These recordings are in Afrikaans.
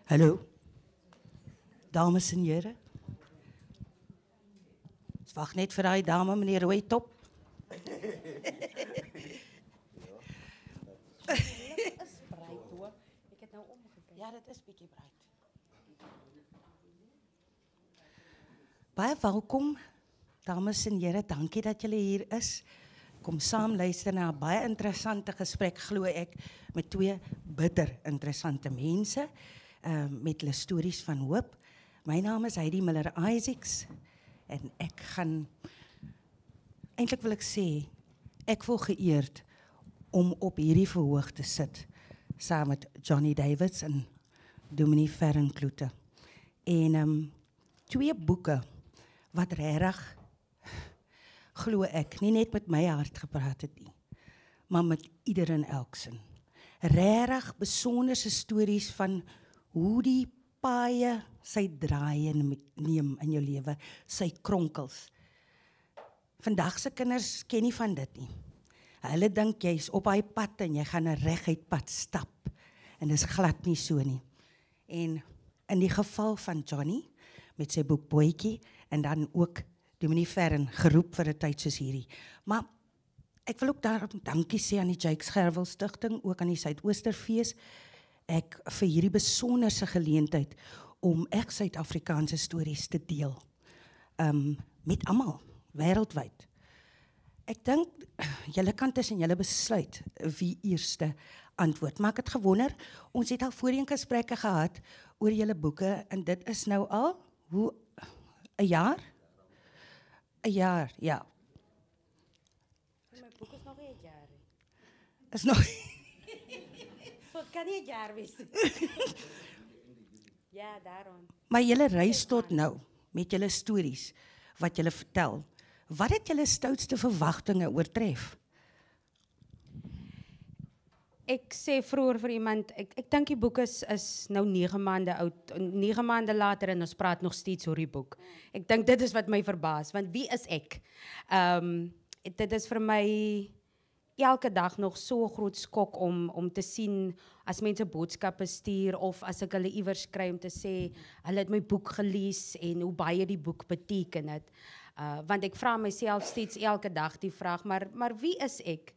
Hallo, dames en heren. Wacht net vir daai dame, meneer Rooitop. Ja, dit is bietjie breed. Baie welkom, dames en heren. Dankie dat julle hier is. Kom saam luister na 'n baie interessante gesprek, glo ek, met twee bitter interessante mense, met hulle stories van hoop. My naam is Heidi Miller Isaacs en ek gaan, eintlik wil ek sê, ek voel geëerd om op hierdie verhoog te sit saam met Johnny Davids en Dominee Ferrenkloete. En twee boeke wat regtig, glo ek, nie net met my hart gepraat het nie, maar met ieder en elkeen. Regtig besonderse stories van hoe die paaie sy draaie neem in jou lewe, sy kronkels. Vandag se kinders ken nie van dit nie. Hulle dink jy's op daai pad en jy gaan 'n reguit pad stap. En dis glad nie so nie. En in die geval van Johnny, met sy boek Boetjie, en dan ook Dominee Ferren, geroep vir 'n tyd soos hierdie. Maar ek wil ook daarom dankie sê aan die Jakes Gerwel Stichting, ook aan die Suidoosterfees, ek vir hierdie besonderse geleentheid om ek Suid-Afrikaanse stories te deel. Met almal, wêreldwyd. Ek dink, julle kan tussen julle besluit wie eerste antwoord. Maar ek het gewonder, ons het al voorheen gesprekke gehad oor julle boeke, en dit is nou al, hoe, 'n jaar? 'n jaar, ja. My boek is nog nie 'n jaar nie. Is nog... So het kan nie 'n jaar wees nie. Ja, daarom. Maar julle reis tot nou, met julle stories, wat julle vertel. Wat het julle stoutste verwagtinge oortref? Ek sê vroeër vir iemand, ek dink die boek is nou 9 maande oud, 9 maande later en ons praat nog steeds oor die boek. Ek dink dit is wat my verbaas, want wie is ek? Dit is vir my elke dag nog so 'n groot skok om te sien as mense boodskappe stuur of as ek hulle iewers kry om te sê hulle het my boek gelees en hoe baie die boek beteken het. Want ek vra myself steeds elke dag die vraag, maar wie is ek?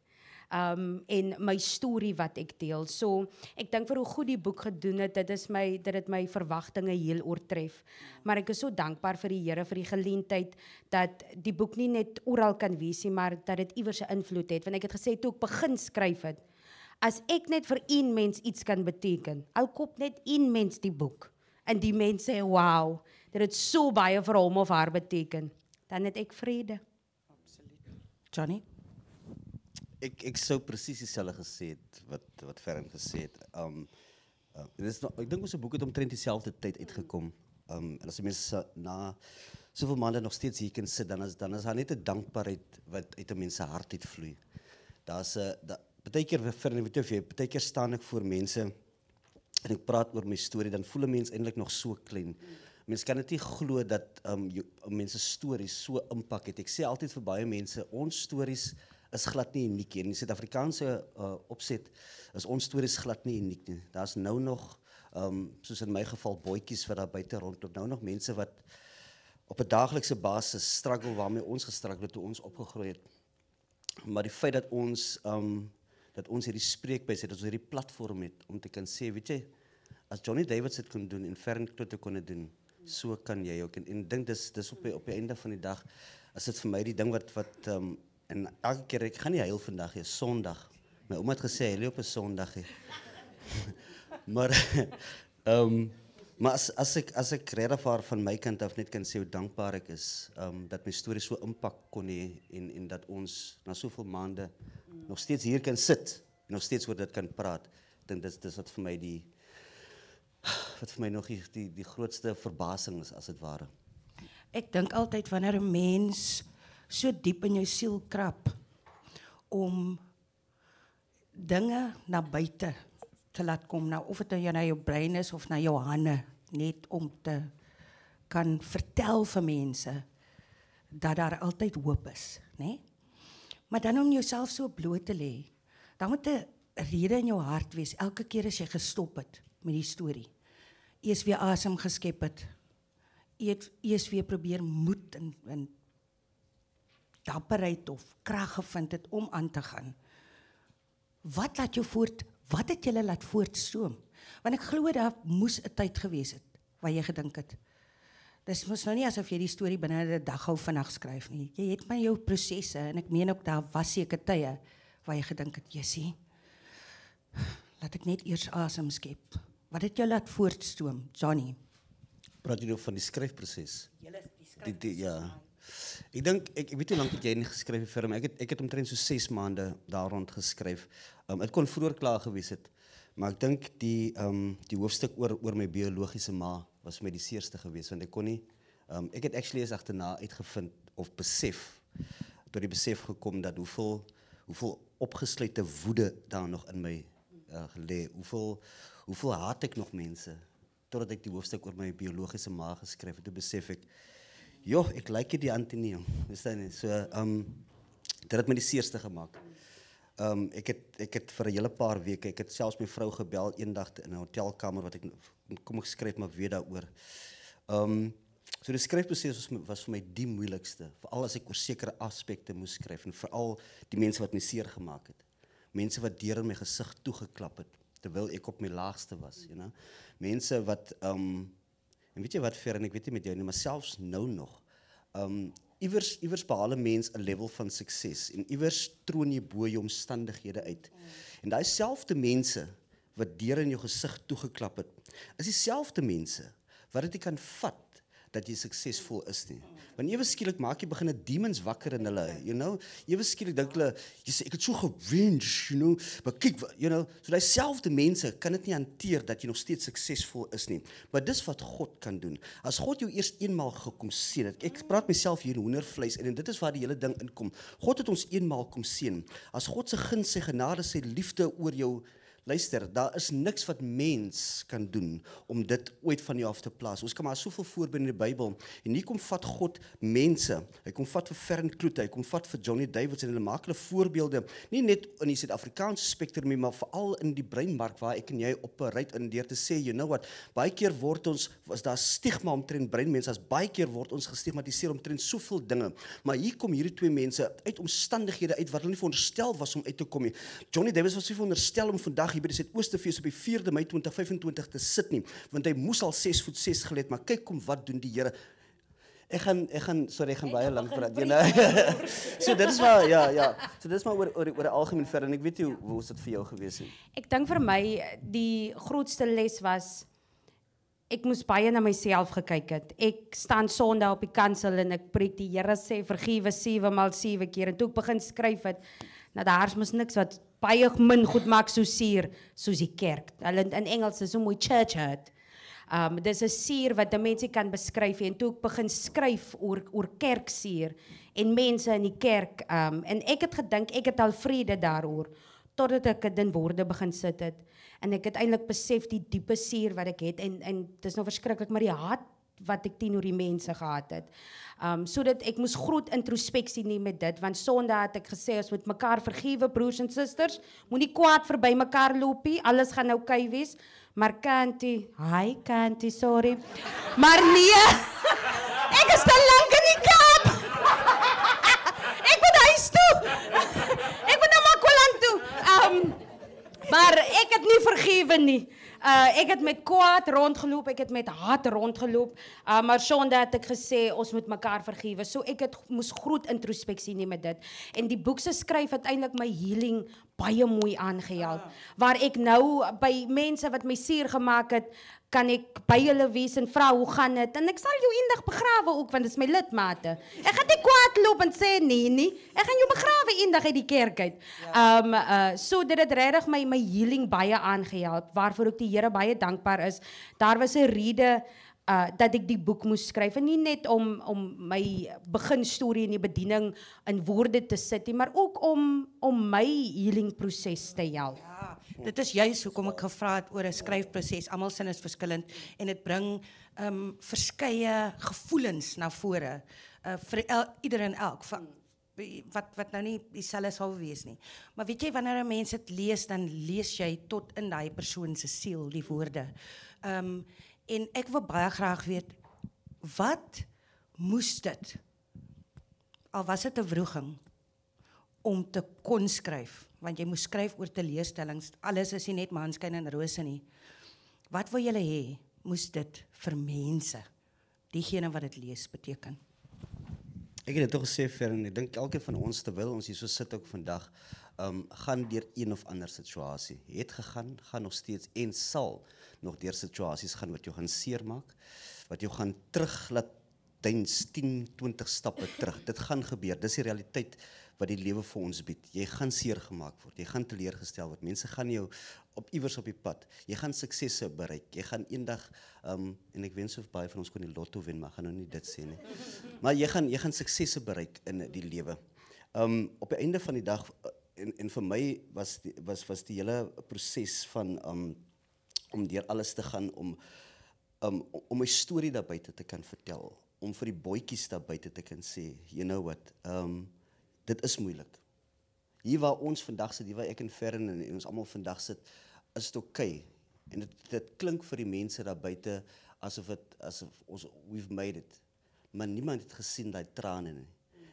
En my storie wat ek deel. So ek dink vir hoe goed die boek gedoen het, dit het my verwagtinge heel oortref. Maar ek is so dankbaar vir die Here vir die geleentheid dat die boek nie net oral kan wees nie, maar dat dit iewers 'n invloed het. Want ek het gesê toe ek begin skryf het, as ek net vir een mens iets kan beteken, al koop net een mens die boek en die mens sê wow, dit het so baie vir hom of haar beteken, dan het ek vrede. Absoluut. Johnny? Ek sou presies dieselfde gesê het wat Ferren gesê het. Ek dink ons boek het omtrent dieselfde tyd uitgekom. En as mense na soveel maande nog steeds hier kan sit, dan is daar net 'n dankbaarheid wat uit 'n mens se hart uitvloei. Partykeer partykeer staan ek voor mense en ek praat oor my storie, dan voel 'n mens eintlik nog so klein. Mense kan dit nie glo dat mense stories so impak het. Ek sê altyd vir baie mense, ons stories is glad nie uniek nie. In die Suid-Afrikaanse opset is ons stories glad nie uniek nie. Daar's nou nog, soos in my geval, bootjies wat daar buite rondloop, nou nog mense wat op 'n daaglikse basis struggle waarmee ons gestruggle toe ons opgegroei het. Maar die feit dat ons hierdie spreekbuis het, dat ons hierdie platform het om te kan sê, weet jy, as Johnny Davids dit kon doen en Ferrenkloete kon dit doen, so kan jy ook. En dink dis op die einde van die dag, is dit vir my die ding wat en elke keer, ek gaan nie huil vandag, is Sondag. My ouma het gesê, huil op 'n Sondag. Maar as ek regtig van my kant af net kan sê hoe dankbaar ek is, dat my storie so impak kon hê en dat ons na soveel maande nog steeds hier kan sit en nog steeds oor dit kan praat. Ek dink dis wat vir my nog die grootste verbasing is, as dit ware. Ek dink altyd wanneer 'n mens so diep in jou siel krap om dinge na buite te laat kom, nou of dit na jou brein is of na jou hande, net om te kan vertel vir mense dat daar altyd hoop is, né? Maar dan om jouself so bloot te lê, dan moet 'n rede in jou hart wees elke keer as jy gestop het met die storie. eers weer asem geskep het. Eers weer probeer moed en dapperheid of krag gevind het om aan te gaan. Wat laat jou wat het julle laat voortstoom? Want ek glo daar moes 'n tyd gewees het waar jy gedink het. Dis mos nou nie asof jy die storie binne 'n dag hou vinnig skryf nie. Jy het maar jou prosesse en ek meen ook daar was seker tye waar jy gedink het, Jessie, laat ek net eers asem skep. Wat het jou laat voortstoom, Johnny? Praat jy nou van die skryfproses? Julle die skryf. Ja. Ek dink ek weet nie hoe lank het jy nie geskryf vir hom. Ek het omtrent so 6 maande daar rond geskryf. Het kon vroeër klaar gewees het, maar ek dink die hoofstuk oor my biologiese ma was vir my die seerste geweest, want ek kon nie ek het actually eens agterna uitgevind of besef, tot die besef gekom dat hoeveel opgesluite woede daar nog in my gelê, hoeveel haat ek nog mense, totdat ek die hoofstuk oor my biologiese ma geskryf het, toe besef ek, joh, ek like die Antonie, verstaan nie, so, dit het my die seerste gemaak. Ek het vir 'n hele paar weke, ek het selfs my vrou gebel eendag in 'n hotelkamer, wat kom ek skryf maar weer daaroor. So die skryfproses was vir my die moeilikste, veral as ek oor sekere aspekte moes skryf, en veral die mense wat my seer gemaak het. Mense wat deur in my gesig toegeklap het, terwyl ek op my laagste was, you know? Mense wat, en weet jy wat ver, en ek weet nie met jou nie, maar selfs nou nog, iewers behaal 'n mens 'n level van sukses, en iewers troon jy bo jou omstandighede uit. En daai selfde mense wat deur in jou gesig toegeklap het, is dieselfde mense wat dit kan vat dat jy suksesvol is nie. Want ewe skielik maak jy begin 'n demons wakker in hulle, you know, ewe skielik dink hulle, jy sê ek het so gewens, you know, maar kyk, you know, so daai selfde mense kan dit nie hanteer dat jy nog steeds suksesvol is nie. Maar dis wat God kan doen. As God jou eers eenmaal gekom seën het, ek praat myself hier hoendervleis en dit is waar die hele ding inkom. God het ons eenmaal kom seën. As God se guns, sy genade, sy liefde oor jou, luister, daar is niks wat mens kan doen om dit ooit van jou af te plaas. Ons kan maar soveel voorbeelde in die Bybel, en hier kom vat God mense, hy kom vat vir Fern Kloete, hy kom vat vir Johnny Davidson, en hulle maak hulle voorbeelde, nie net in die Suid-Afrikaanse spektrum nie, maar veral in die breinmark waar ek en jy opereer in deur te sê, you know what, baie keer word ons, as daar stigma omtrent breinmense, as baie keer word ons gestigmatiseer omtrent soveel dinge, maar hier kom hierdie twee mense uit omstandighede uit wat hulle nie veronderstel was om uit te kom nie. Johnny Davidson was nie veronderstel om vandag hier by die Suidoosterfees op die 4de Mei 2025 te sit nie, want hy moes al 6'6" gelê het, maar kyk kom wat doen die Here. Ek gaan baie lank praat, you know. So dit is maar, ja. So dit is maar oor die algemeen verder, en ek weet nie hoe is dit vir jou gewees het. Ek dink vir my, die grootste les was, ek moes baie na myself gekyk het. Ek staan Sondag op die kansel en ek preek die Here sê, vergewe 7x7 keer, en toe ek begin skryf het, nou daar mos niks wat baie min goed maak so suur soos die kerk. Hulle in Engels is so mooi church hurt. Dis 'n suur wat 'n mens kan beskryf, en toe ek begin skryf oor kerksuur en mense in die kerk, en ek het gedink ek het al vrede daaroor, totdat ek dit in woorde begin sit het, en ek het eintlik besef die diepe suur wat ek het, en dis nou verskriklik, maar die haat wat ek teenoor die mense gehad het. Sodat ek moes groot introspeksie neem met dit, want Sondag het ek gesê, ons moet mekaar vergewe, broers en susters, moenie kwaad verby mekaar loop nie, alles gaan oukei wees, maar Kantie, sorry, maar nee, ek is te lank in die Kaap, ek moet huis toe, ek moet na Makwaland toe, maar ek het nie vergewe nie. Ek het met kwaad rondgeloop, ek het met haat rondgeloop, maar Sondag het ek gesê, ons moet mekaar vergewe. So ek moes groot introspeksie neem met dit. En die boek se skryf het eintlik my healing baie mooi aangehelp. Waar ek nou by mense wat my seer gemaak het, kan ek by hulle wees en vra hoe gaan dit? En ek sal jou eendag begrawe ook, want dit is my lidmate. Ek gaan nie kwaad loop en sê nee, ek gaan jou begrawe eendag uit die kerk uit. So dit het regtig my healing baie aangehelp, waarvoor ek die Here baie dankbaar is. Daar was 'n rede dat ek die boek moes skryf, en nie net om my beginstorie en die bediening in woorde te sit nie, maar ook om my healing proses te help. Ja, dit is juist hoekom ek gevra het oor 'n skryfproses. Almal sin is verskillend en dit bring verskeie gevoelens na vore vir ieder en elk wat nou nie dieselfde sal wees nie. Maar weet jy, wanneer 'n mens dit lees, dan lees jy tot in daai persoon se siel die woorde. En ek wil baie graag weet, wat moes dit, al was dit 'n wroging, om te kon skryf? Want jy moes skryf oor teleurstellings, alles is nie net maanskyn en rose nie. Wat wil julle hê, moes dit vir mense, diegene wat dit lees, beteken? Ek het dit ook gesê ver en ek dink elkeen van ons terwyl ons hier so sit ook vandag, gaan deur een of ander situasie. Het gegaan, gaan nog steeds en sal nog deur situasies gaan wat jou gaan seermaak, wat jou gaan terug laat duins 10, 20 stappe terug. Dit gaan gebeur. Dis die realiteit wat die lewe vir ons bied. Jy gaan seer gemaak word. Jy gaan teleurgestel word. Mense gaan jou iewers op die pad. Jy gaan suksesse bereik. Jy gaan eendag en ek wens so baie van ons kon die lotto wen, maar ek gaan nou nie dit sê nie. Maar jy gaan suksesse bereik in die lewe. Op die einde van die dag en vir my was die hele proses van om deur alles te gaan om my storie daar buite te kan vertel, om vir die boetjies daar buite te kan sê, you know what, dit is moeilik. Hier waar ons vandag sit, hier waar ek en Ferren en ons almal vandag sit, is dit okay. En dit klink vir die mense daar buite asof ons we've made it. Maar niemand het gesien daai trane nie.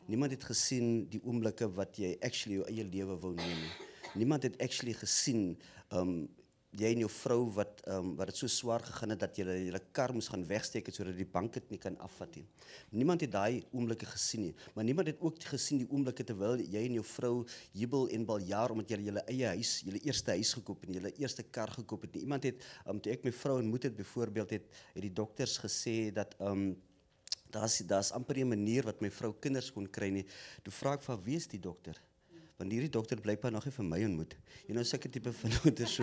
Niemand het gesien die oomblikke wat jy actually jou eie lewe wou neem nie. Niemand het actually gesien jy en jou vrou wat dit so swaar gegaan het dat julle kar moes gaan wegsteek het sodat die bank dit nie kan afvat nie. Niemand het daai oomblikke gesien nie, maar niemand het ook gesien die oomblikke terwyl jy en jou vrou jubel en baljaar omdat julle eie huis, julle eerste huis gekoop en julle eerste kar gekoop het nie. Iemand het toe ek my vrou ontmoet het byvoorbeeld het die dokters gesê dat daar's amper 'n manier wat my vrou kinders kon kry nie. Toe vra ek van wie is die dokter? Want hierdie dokter blykbaar nog nie vir my ontmoet. You know, sulke tipe van goeders.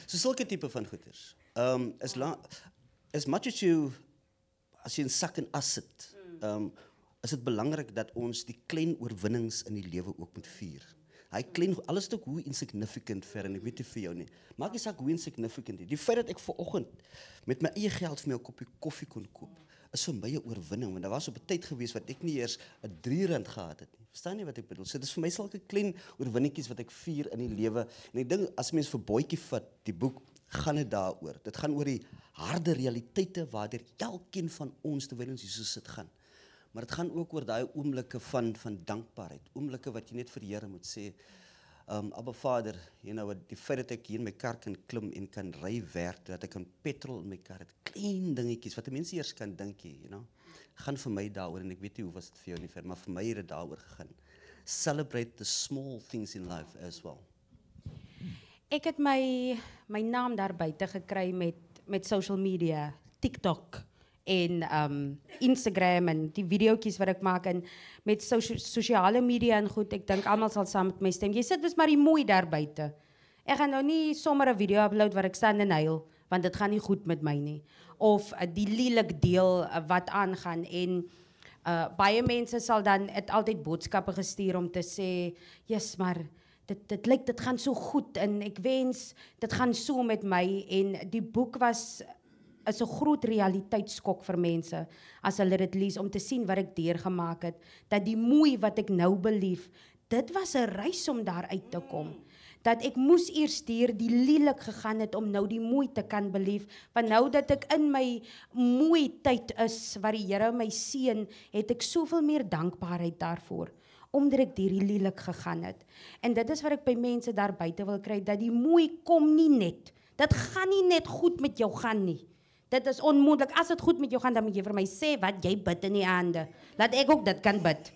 So sulke tipe van goeders. As much as jy in sak en as sit, is dit belangrik dat ons die klein oorwinnings in die lewe ook moet vier. Hy klein, alles is ook hoe insignificant ver, en ek weet nie vir jou nie. Maak nie saak hoe insignificant nie. Die feit dat ek vanoggend met my eie geld vir my 'n koppie koffie kon koop, is vir my 'n oorwinning, want daar was op 'n tyd gewees wat ek nie eers 'n R3 gehad het nie. Verstaan jy wat ek bedoel? So dis vir my sulke klein oorwinningkies wat ek vier in die lewe. En ek dink as mens vir boetjie vat, die boek gaan dit daaroor. Dit gaan oor die harde realiteite waardeur elkeen van ons terwyl ons hier so sit gaan. Maar dit gaan ook oor daai oomblikke van dankbaarheid, oomblikke wat jy net vir die Here moet sê, Abba Vader, you know, die feit dat ek hier in my kar kan klim en kan ry werk, dat ek kan petrol in my kar het, klein dingetjies wat mense eers kan dink, you know, gaan vir my daaroor, en ek weet nie hoe was dit vir jou nie, maar vir my het dit daaroor gegaan. Celebrate the small things in life as well. Ek het my naam daar buite gekry met social media, TikTok en Instagram en die videoetjies wat ek maak en met sosiale media en goed, ek dink almal sal saam met my stem. Jy sit dus maar die mooi daar buite. Ek gaan nou nie sommer 'n video upload waar ek staan en huil, want dit gaan nie goed met my nie. Of die lelik deel wat aangaan en baie mense sal dan het altyd boodskappe gestuur om te sê, "Yes, maar dit lyk dit gaan so goed en ek wens dit gaan so met my." En die boek is 'n groot realiteitsskok vir mense as hulle dit lees om te sien wat ek deurgemaak het, dat die mooi wat ek nou beleef, dit was 'n reis om daar uit te kom. Dat ek moes eers deur die lelik gegaan het om nou die mooi te kan beleef, want nou dat ek in my mooi tyd is wat die Here my seën, het ek soveel meer dankbaarheid daarvoor omdat ek deur die lelik gegaan het. En dit is wat ek by mense daar buite wil kry, dat die mooi kom nie net. Dit gaan nie net goed met jou gaan nie. Dit is onmoontlik. As dit goed met jou gaan, dan moet jy vir my sê wat jy bid in die aande. Laat ek ook dit kan bid.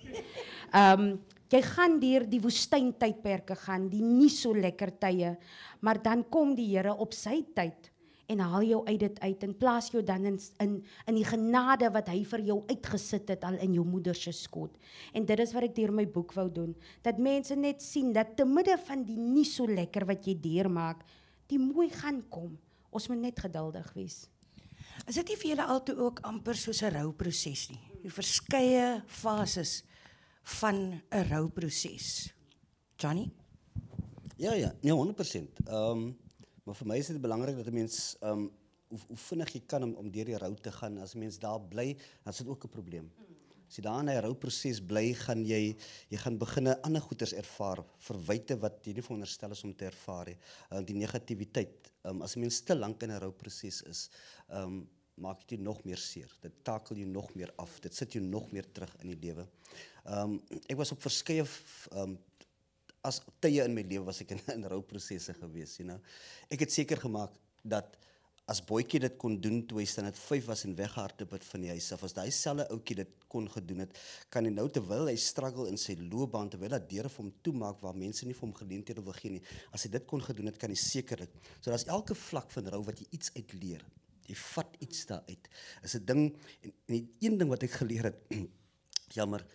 Jy gaan deur die woestyntydperke gaan, die nie so lekker tye, maar dan kom die Here op sy tyd en haal jou uit dit uit en plaas jou dan in die genade wat hy vir jou uitgesit het al in jou moeder se skoot. En dit is wat ek deur my boek wou doen, dat mense net sien dat te midde van die nie so lekker wat jy deurmaak, die mooi gaan kom. Ons moet net geduldig wees. Is dit nie vir julle altoe ook amper soos 'n rouproses nie? Die verskeie fases van 'n rouproses. Johnny? Ja, nee, 100%. Maar vir my is dit belangrik dat 'n mens hoe vinnig jy kan om deur die rou te gaan. As 'n mens daar bly, dan is dit ook 'n probleem. As jy daar in 'n rouproses bly, gaan jy gaan begin ander goeters ervaar, verwyte wat jy nie veronderstel is om te ervaar nie. Die negativiteit. As 'n mens te lank in 'n rouproses is, maak dit jou nog meer seer. Dit takel jou nog meer af. Dit sit jou nog meer terug in die lewe. Ek was op verskeie as tye in my lewe was ek in rouprosesse gewees, you know. Ek het seker gemaak dat as boetjie dit kon doen toe hy standaard 5 was en weggehardloop het van die huis af, as daai selfe ouetjie dit kon gedoen het, kan hy nou terwyl hy struggle in sy loopbaan, terwyl hy deure vir hom toemaak waar mense nie vir hom geleenthede wil gee nie, as hy dit kon gedoen het, kan hy sekerlik. So daar's elke vlak van rou wat jy iets uitleer. Jy vat iets daaruit. Is 'n ding en die een ding wat ek geleer het, jammer,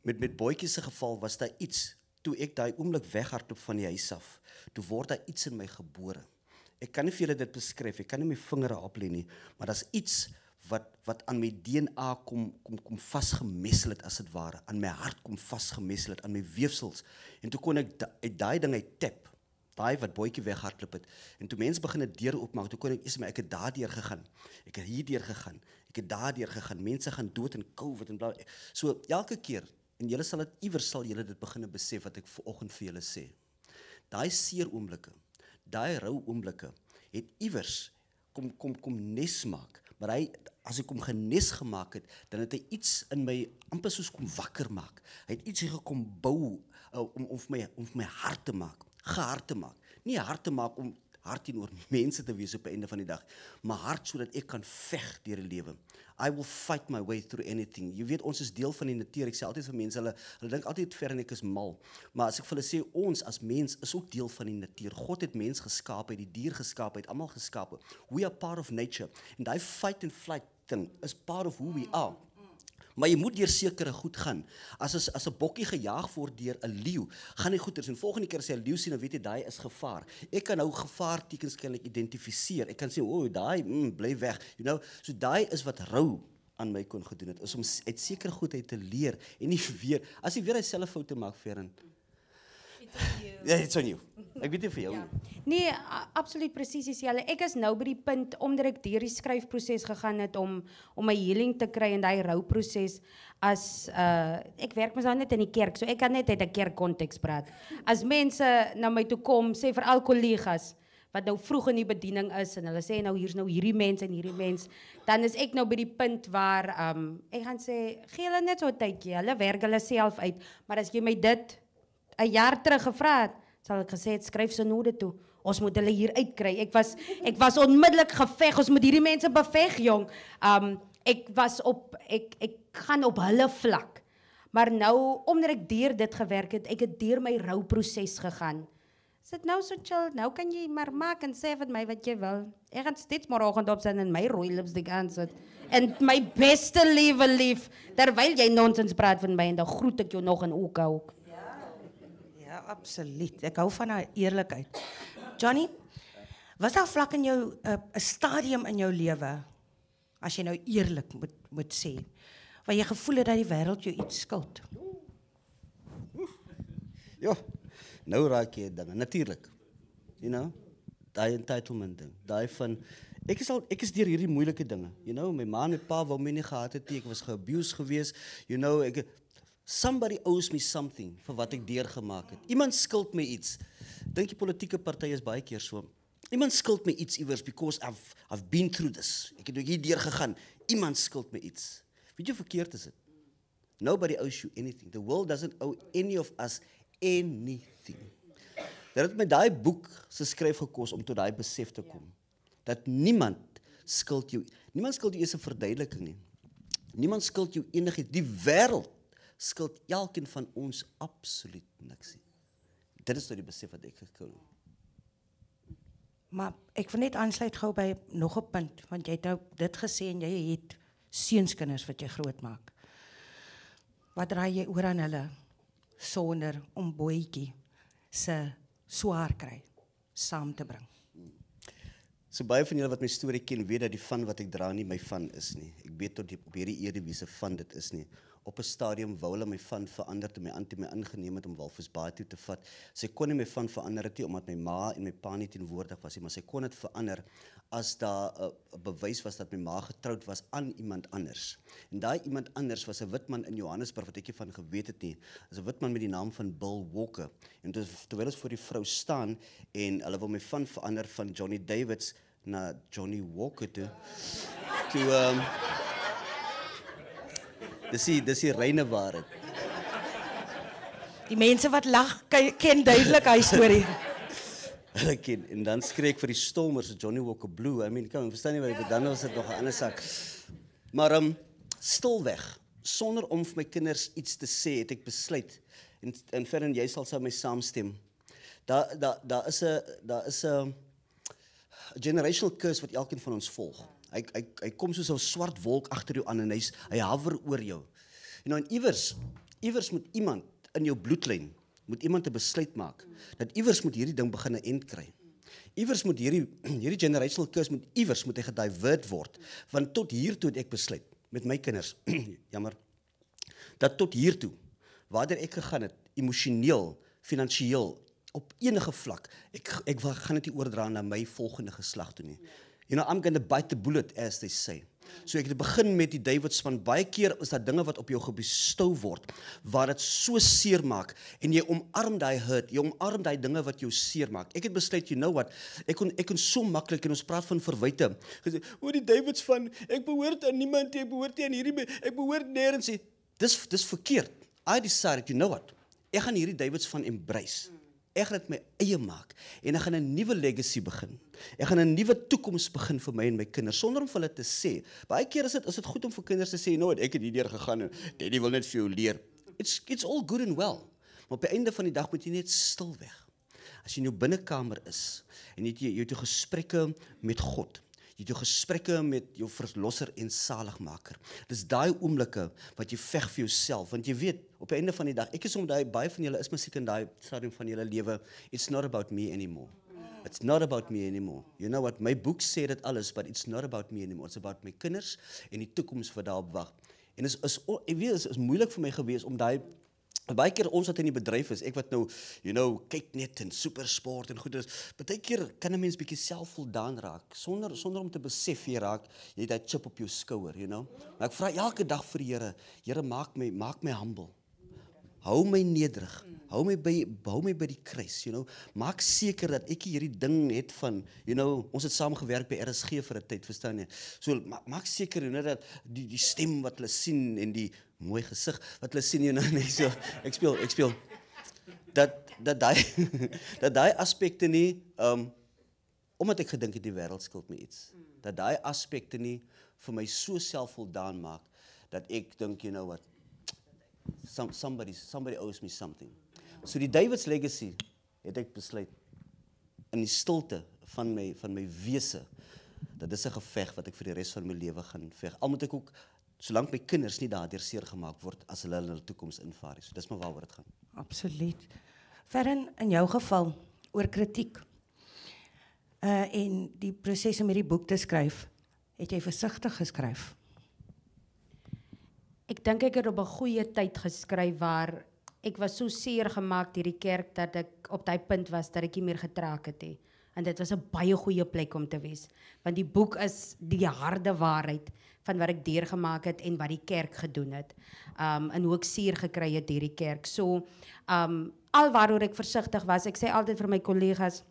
met boetjie se geval was daar iets toe ek daai oomblik weghardloop van die huis af. Toe word daar iets in my gebore. Ek kan nie vir julle dit beskryf, ek kan nie my vingere oplê nie, maar daar's iets wat aan my DNA kom vasgemessel het as dit ware, aan my hart kom vasgemessel het, aan my weefsels. En toe kon ek uit daai ding uit tap, daai wat boetjie weghardloop het. En toe mense begin 'n deur oopmaak, toe kon ek het daardeur gegaan. Ek het hierdeur gegaan. Ek het daardeur gegaan. Mense gaan dood in COVID en bla. So elke keer en julle sal dit iewers sal julle dit begin besef wat ek vanoggend vir julle sê. Daai seer oomblikke, daai rou oomblikke het iewers kom nes maak. Maar as ek hom genes gemaak het, dan het hy iets in my amper soos kom wakker maak. Hy het iets hier gekom bou om vir my hart te maak, gehard te maak. Nie hard te maak om hard teenoor mense te wees op die einde van die dag, maar hard sodat ek kan veg deur die lewe. I will fight my way through anything. Jy weet, ons is deel van die natuur. Ek sê altyd vir mense, hulle dink altyd ver en ek is mal. Maar as ek vir hulle sê, ons as mens is ook deel van die natuur. God het mens geskaap, hy het die dier geskaap, hy het almal geskaap. We are part of nature. En daai fight and flight thing is part of who we are. Maar jy moet deur sekere goed gaan. As 'n bokkie gejaag word deur 'n leeu, gaan hy goeters en volgende keer as jy 'n leeu sien, dan weet jy daai is gevaar. Ek kan nou gevaartekens kan ek identifiseer. Ek kan sê, "O, daai bly weg." You know, so daai is wat rou aan my kon gedoen het, is om uit sekere goed uit te leer en nie weer as jy weer dieselfde foute maak vir ja, it's on you. Ek weet nie vir jou. Ja. Nee, absoluut presies dieselfde. Ek is nou by die punt omdat ek deur die skryfproses gegaan het om my healing te kry in daai rouproses as ek werk mos nou net in die kerk, so ek kan net uit 'n kerkkonteks praat. As mense na my toe kom, sê veral kollegas wat nou vroeg in die bediening is en hulle sê nou hier's nou hierdie mens en hierdie mens, dan is ek nou by die punt waar ek gaan sê gee hulle net so 'n tydjie, hulle werk hulle self uit, maar as jy my dit 'n jaar terug gevra het, sal ek gesê het, skryf synode toe. Ons moet hulle hier uitkry. Ek was onmiddellik geveg. Ons moet hierdie mense beveg, jong. Ek gaan op hulle vlak. Maar nou omdat ek deur dit gewerk het, ek het deur my rouproses gegaan. Is dit nou so chill? Nou kan jy maar maak en sê vir my wat jy wil. Ek gaan steeds môreoggend opstaan en my rooi lipstik aansit. En my beste liewe lief, terwyl jy nonsens praat van my en dan groet ek jou nog in Oka ook. Ja, absoluut. Ek hou van haar eerlikheid. Johnny, was daar vlak in jou 'n stadium in jou lewe, as jy nou eerlik moet sê, waar jy gevoel het dat die wêreld jou iets skuld? Ja, nou raak jy dinge, natuurlik. You know, daai entitlement ding, daai van ek is deur hierdie moeilike dinge. You know, my ma en my pa wou my nie gehad het nie, ek was ge-abused geweest. You know, somebody owes me something vir wat ek deurgemaak het. Iemand skuld my iets. Dink die politieke partye is baie keer so. Iemand skuld my iets iewers because I've been through this. Ek het hier deur gegaan. Iemand skuld my iets. Weet jy hoe verkeerd is dit? Nobody owes you anything. The world doesn't owe any of us anything. Dit het my daai boek se skryf gekos om tot daai besef te kom. Dat niemand skuld jou eens 'n verduideliking nie. Niemand skuld jou enigiets. Die wêreld skuld elkeen van ons absoluut niks. Dit is tot die besef wat ek gekom het. Maar ek wil net aansluit gou by nog 'n punt, want jy het nou dit gesê en jy het seunskinders wat jy grootmaak. Wat draai jy oor aan hulle sonder om boetjie se swaar kry saam te bring? So baie van julle wat my storie ken, weet dat die van wat ek dra nie my van is nie. Ek weet tot op hierdie Eredivisie van dit is nie. op 'n stadium wou hulle my van verander toe my aangeneem het om Walvisbaai toe te vat. Sy kon nie my van verander het nie, omdat my ma en my pa nie teenwoordig was nie, maar sy kon dit verander as daar 'n bewys was dat my ma getroud was aan iemand anders. En daai iemand anders was 'n wit man in Johannesburg wat ek nie van geweet het nie. Is 'n wit man met die naam van Bill Walker. En terwyl ons voor die vrou staan en hulle wil my van verander van Johnny Davids na Johnny Walker toe. Dis die reine waarheid. Die mense wat lag ken duidelik hy storie. Hulle ken, en dan skree ek vir die Stormers, Johnny Walker Blue. I mean, kom, verstaan nie wat ek bedoel, dan was dit nog 'n ander sak. Maar stilweg, sonder om vir my kinders iets te sê, het ek besluit, en Ferren, jy sal my saamstem. Daar is 'n generational curse wat elkeen van ons volg. Hy kom soos 'n swart wolk agter jou aan en hy hover oor jou. En iewers moet iemand in jou bloedlyn, moet iemand 'n besluit maak, dat iewers moet hierdie ding begin 'n end kry. Iewers moet hierdie generational curse moet hy gedivert word, want tot hiertoe het ek besluit, met my kinders, jammer, dat tot hiertoe, waartoe ek gegaan het, emosioneel, finansiëel, op enige vlak, ek gaan dit nie oordra na my volgende geslag toe nie. You know, I'm going to bite the bullet, as they say. So ek het begin met die Davids van baie keer is daar dinge wat op jou gebestou word, waar dit so seer maak, en jy omarm daai hurt, jy omarm daai dinge wat jou seer maak. Ek het besluit, you know what, ek kon so maklik, en ons praat van verwyte, gesê, die Davids van, ek behoort aan niemand, ek behoort nie aan hierdie, ek behoort nêrens nie. Dis verkeerd. I decided, you know what, ek gaan hierdie Davids van embrace. Ek gaan dit my eie maak, en ek gaan 'n nuwe legacy begin. Ek gaan 'n nuwe toekoms begin vir my en my kinders, sonder om vir hulle te sê. Baie keer is dit goed om vir kinders te sê, ek het hierdeur gegaan, en Daddy wil net vir jou leer. It's all good and well. Maar op die einde van die dag moet jy net stil weg. As jy in jou binnekamer is, en jy het jou gesprekke met God, jy het jou gesprekke met jou verlosser en saligmaker. Dis daai oomblikke wat jy veg vir jouself, want jy weet, op die einde van die dag, ek is om baie van julle is miskien in daai stadium van julle lewe, it's not about me anymore. It's not about me anymore. You know what, my boek sê dit alles, but it's not about me anymore. It's about my kinders en die toekoms wat daarop wag. En ek weet, is moeilik vir my gewees om baie keer ons wat in die bedryf is, ek wat nou, kyk net en supersport en goed is, baie keer kan 'n mens bietjie selfvoldaan raak, sonder om te besef jy het daai chip op jou skouer, Maar ek vra elke dag vir die Here, maak my humble. Hou my nederig, hou my by die kruis, Maak seker dat ek hierdie ding het van, ons het saam gewerk by RSG vir 'n tyd, verstaan jy? So, maak seker, dat die stem wat hulle sien, en die mooi gesig wat hulle sien, so, ek speel, dat daai aspekte nie, omdat ek gedink het die wêreld skuld my iets, dat daai aspekte nie vir my so selfvoldaan maak, dat ek dink, you know what, somebody owes me something. So die Davids legacy het ek besluit in die stilte van my wese, dat dis 'n geveg wat ek vir die res van my lewe gaan veg. Al moet ek ook, solank my kinders nie daardeur seer gemaak word as hulle toekoms invaar. So dis maar waaroor dit gaan. Absoluut. Ferren, in jou geval oor kritiek en die proses om hierdie boek te skryf, het jy versigtig geskryf? Ek dink ek het op 'n goeie tyd geskryf waar ek was so seer gemaak deur die kerk dat ek op daai punt was dat ek nie meer getraak het nie. En dit was 'n baie goeie plek om te wees, want die boek is die harde waarheid van wat ek deurgemaak het en wat die kerk gedoen het. En hoe ek seer gekry het deur die kerk. So al waaroor ek versigtig was, ek sê altyd vir my kollegas,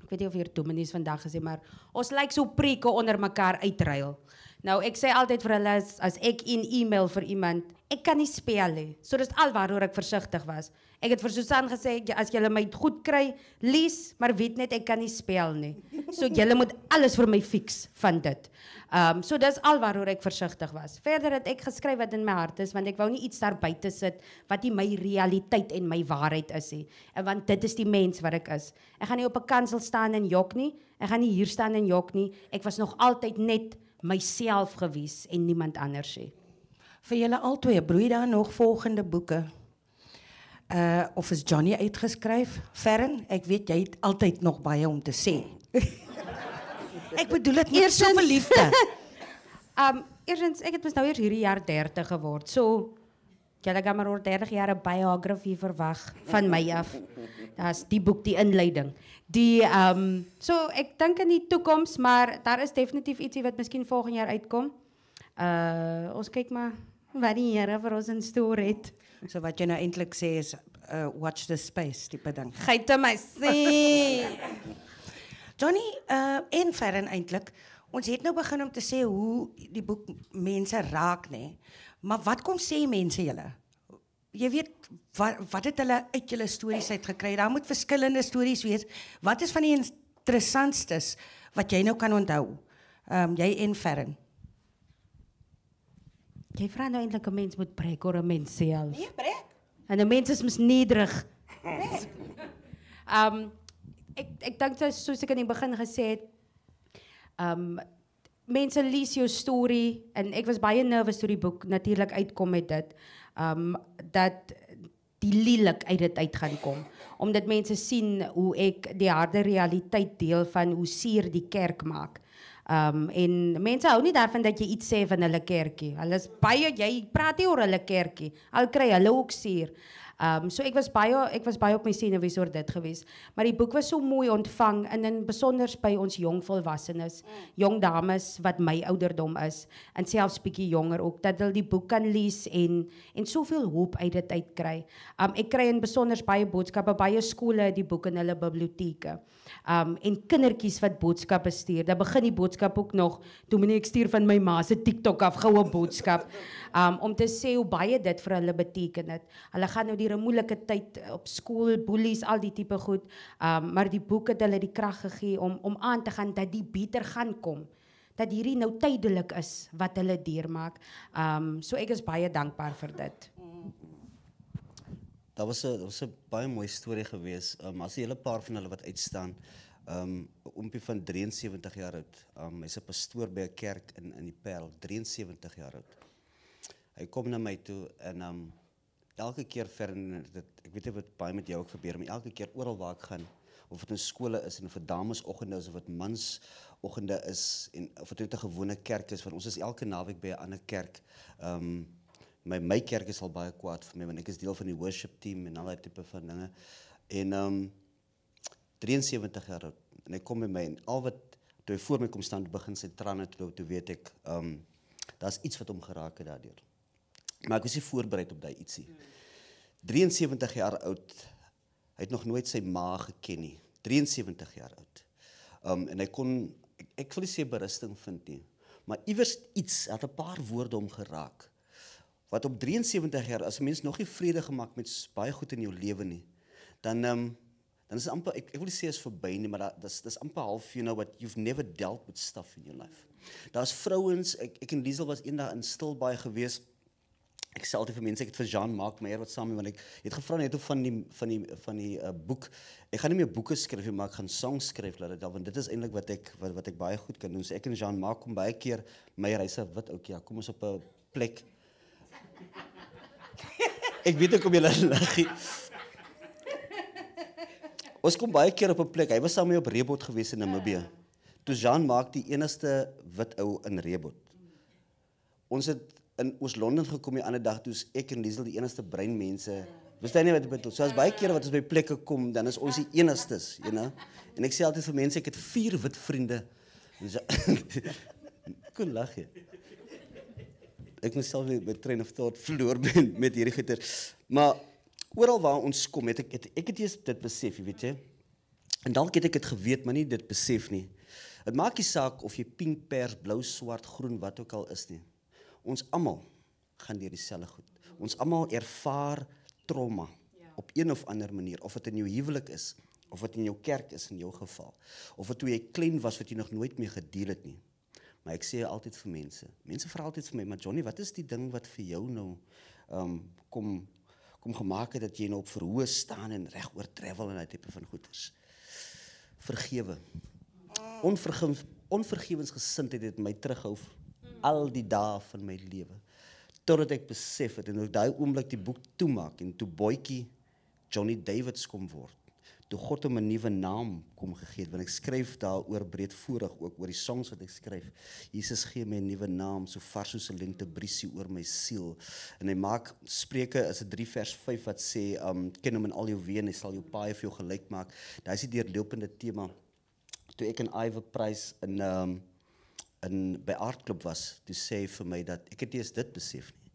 ek weet nie of hier dominees vandag gesê, maar ons lyk so preke onder mekaar uitruil. Nou, ek sê altyd vir hulle, as ek e-mail vir iemand, ek kan nie spel nie. So dis al waaroor ek versigtig was. Ek het vir Susan gesê, as julle my goed kry, lees, maar weet net, ek kan nie spel nie. So julle moet alles vir my fix van dit. So dis al waaroor ek versigtig was. Verder het ek geskryf wat in my hart is, want ek wou nie iets daar buite sit, wat nie my realiteit en my waarheid is nie. En want dit is die mens wat ek is. Ek gaan nie op 'n kansel staan en jok nie, ek gaan nie hier staan en jok nie, ek was nog altyd net myself gewees en niemand anders nie. Vir julle albei, broei daar nog volgende boeke? Of is Johnny uitgeskryf? Ferren, ek weet jy het altyd nog baie om te sê. Ek bedoel dit nie so vir liefde. Eerstens, ek het mos nou eers hierdie jaar 30 geword. So Julle gaan maar oor 30 jaar 'n biografie verwag van my af. Daar's die boek, die inleiding. So ek dink in die toekoms, maar daar is definitief ietsie wat miskien volgende jaar uitkom. Ons kyk maar wat die Here vir ons in store het. So wat jy nou eintlik sê is watch the space tipe ding. Geite my sê. Johnny, en Ferren eintlik, ons het nou begin om te sê hoe die boek mense raak, nê? Maar wat kom sê mense julle? Jy weet, wat het hulle uit julle stories uitgekry? Daar moet verskillende stories wees. Wat is van die interessantstes wat jy nou kan onthou? Jy en Ferren. Jy vra nou eintlik 'n mens moet preek oor 'n mens self. Nee, breek. En 'n mens is mos nederig. Ek dink soos ek in die begin gesê het, mense lees jou storie en ek was baie nervous toe die boek natuurlik uitkom met dit. Dat die lelik uit dit uit gaan kom. Omdat mense sien hoe ek die harde realiteit deel van hoe seer die kerk maak. En mense hou nie daarvan dat jy iets sê van hulle kerkie. Hulle is baie, jy praat nie oor hulle kerkie. Al kry hulle ook seer. So ek was baie op my senuwees oor dit gewees. Maar die boek was so mooi ontvang en in besonder by ons jong volwassenes, jong dames wat my ouderdom is en selfs bietjie jonger ook, dat hulle die boek kan lees en soveel hoop uit dit uitkry. Ek kry in besonder baie boodskappe, baie skole het die boek in hulle biblioteke. En kindertjies wat boodskappe stuur. Dan begin die boodskap ook nog, dominee ek stuur van my ma se TikTok af goue boodskap. Om te sê hoe baie dit vir hulle beteken het. Hulle gaan nou deur 'n moeilike tyd op skool, boelies, al die tipe goed. Maar die boek het hulle die krag gegee om aan te gaan dat die beter gaan kom. Dat hierdie nou tydelik is wat hulle deurmaak. So ek is baie dankbaar vir dit. Dat was 'n baie mooi storie gewees. As 'n hele paar van hulle wat uitstaan. 'n Oompie van 73 jaar oud. Hy's 'n pastoor by 'n kerk in die Parel, 73 jaar oud. Hy kom na my toe en elke keer ek weet nie wat baie met jou ook gebeur, maar elke keer oral waar ek gaan, of dit in skole is en vir damesoggende is of dit mansoggende is en of dit 'n gewone kerk is, want ons is elke naweek by 'n ander kerk. My kerk is al baie kwaad vir my want ek is deel van die worship team en al daai tipe van dinge. En 73 jaar oud en hy kom by my en al wat toe hy voor my kom staan begin sy trane toe weet ek daar's iets wat hom geraak het daardeur. Maar ek was nie voorbereid op daai ietsie. 73 jaar oud. Hy het nog nooit sy ma geken nie. 73 jaar oud. En hy kon ek wil nie sê berusting vind nie, maar iewers iets, het 'n paar woorde hom geraak. Wat op 73 jaar, as 'n mens nog nie vrede gemaak met baie goed in jou lewe nie, dan is dit amper, ek wil nie sê is verby nie, maar dis amper half, what you've never dealt with stuff in your life. Daar's vrouens, ek en Liesel was eendag in Stilbaai gewees. Ek sê altyd vir mense, ek het vir Jean-Marc Meyer wat saam met, want ek het gevra net of van die boek. Ek gaan nie meer boeke skryf nie, maar ek gaan songs skryf, want dit is eintlik wat ek baie goed kan doen. So ek en Jean-Marc kom baie keer, Meyer, hy sê, wat ook, ja, kom ons op 'n plek. Ek weet ook om julle lag. Ons kom baie keer op 'n plek. Hy was saam met my op Reebot gewees in Namibië. Toe Jean-Marc die enigste wit ou in Reebot. Ons het in Oos-London gekom die ander dag, toe is ek en Liesel die enigste brein mense. Verstaan nie wat ek bedoel? So as baie kere wat ons by plekke kom, dan is ons die enigstes, En ek sê altyd vir mense, ek het 4 wit vriende. Kon lag jy. Ek moet self my train of thought verloor met hierdie gitter. Maar oral waar ons kom, ek het eers dit besef, weet jy. En dalk het ek dit geweet, maar nie dit besef nie. Het maak nie saak of jy pink, pers, blou, swart, groen, wat ook al is nie. Ons almal gaan deur dieselfde goed. Ons almal ervaar trauma op een of ander manier, of dit in jou huwelik is, of dit in jou kerk is in jou geval, of dit toe jy klein was wat jy nog nooit mee gedeel het nie. Maar ek sê altyd vir mense vra altyd vir my, maar Johnny, wat is die ding wat vir jou nou kom gemaak het dat jy nou op verhoog staan en reg oor travel en daai tipe van goeders? Vergewe. Onvergewensgesindheid het my terughou al die dae van my lewe. Totdat ek besef het en op daai oomblik die boek toemaak en toe boetjie Johnny Davids kom word. toe God hom 'n nuwe naam kom gegee het, want ek skryf daaroor breedvoerig ook oor die songs wat ek skryf. Jesus gee my 'n nuwe naam, so vars soos 'n lentebriesie oor my siel. En hy maak Spreuke is 'n 3 vers 5 wat sê, ken hom in al jou weë en hy sal jou paaie vir jou gelyk maak. Daai is die deurlopende tema. Toe ek in Iwer Prys by Aardklub was, toe sê hy vir my dat ek het eers dit besef nie,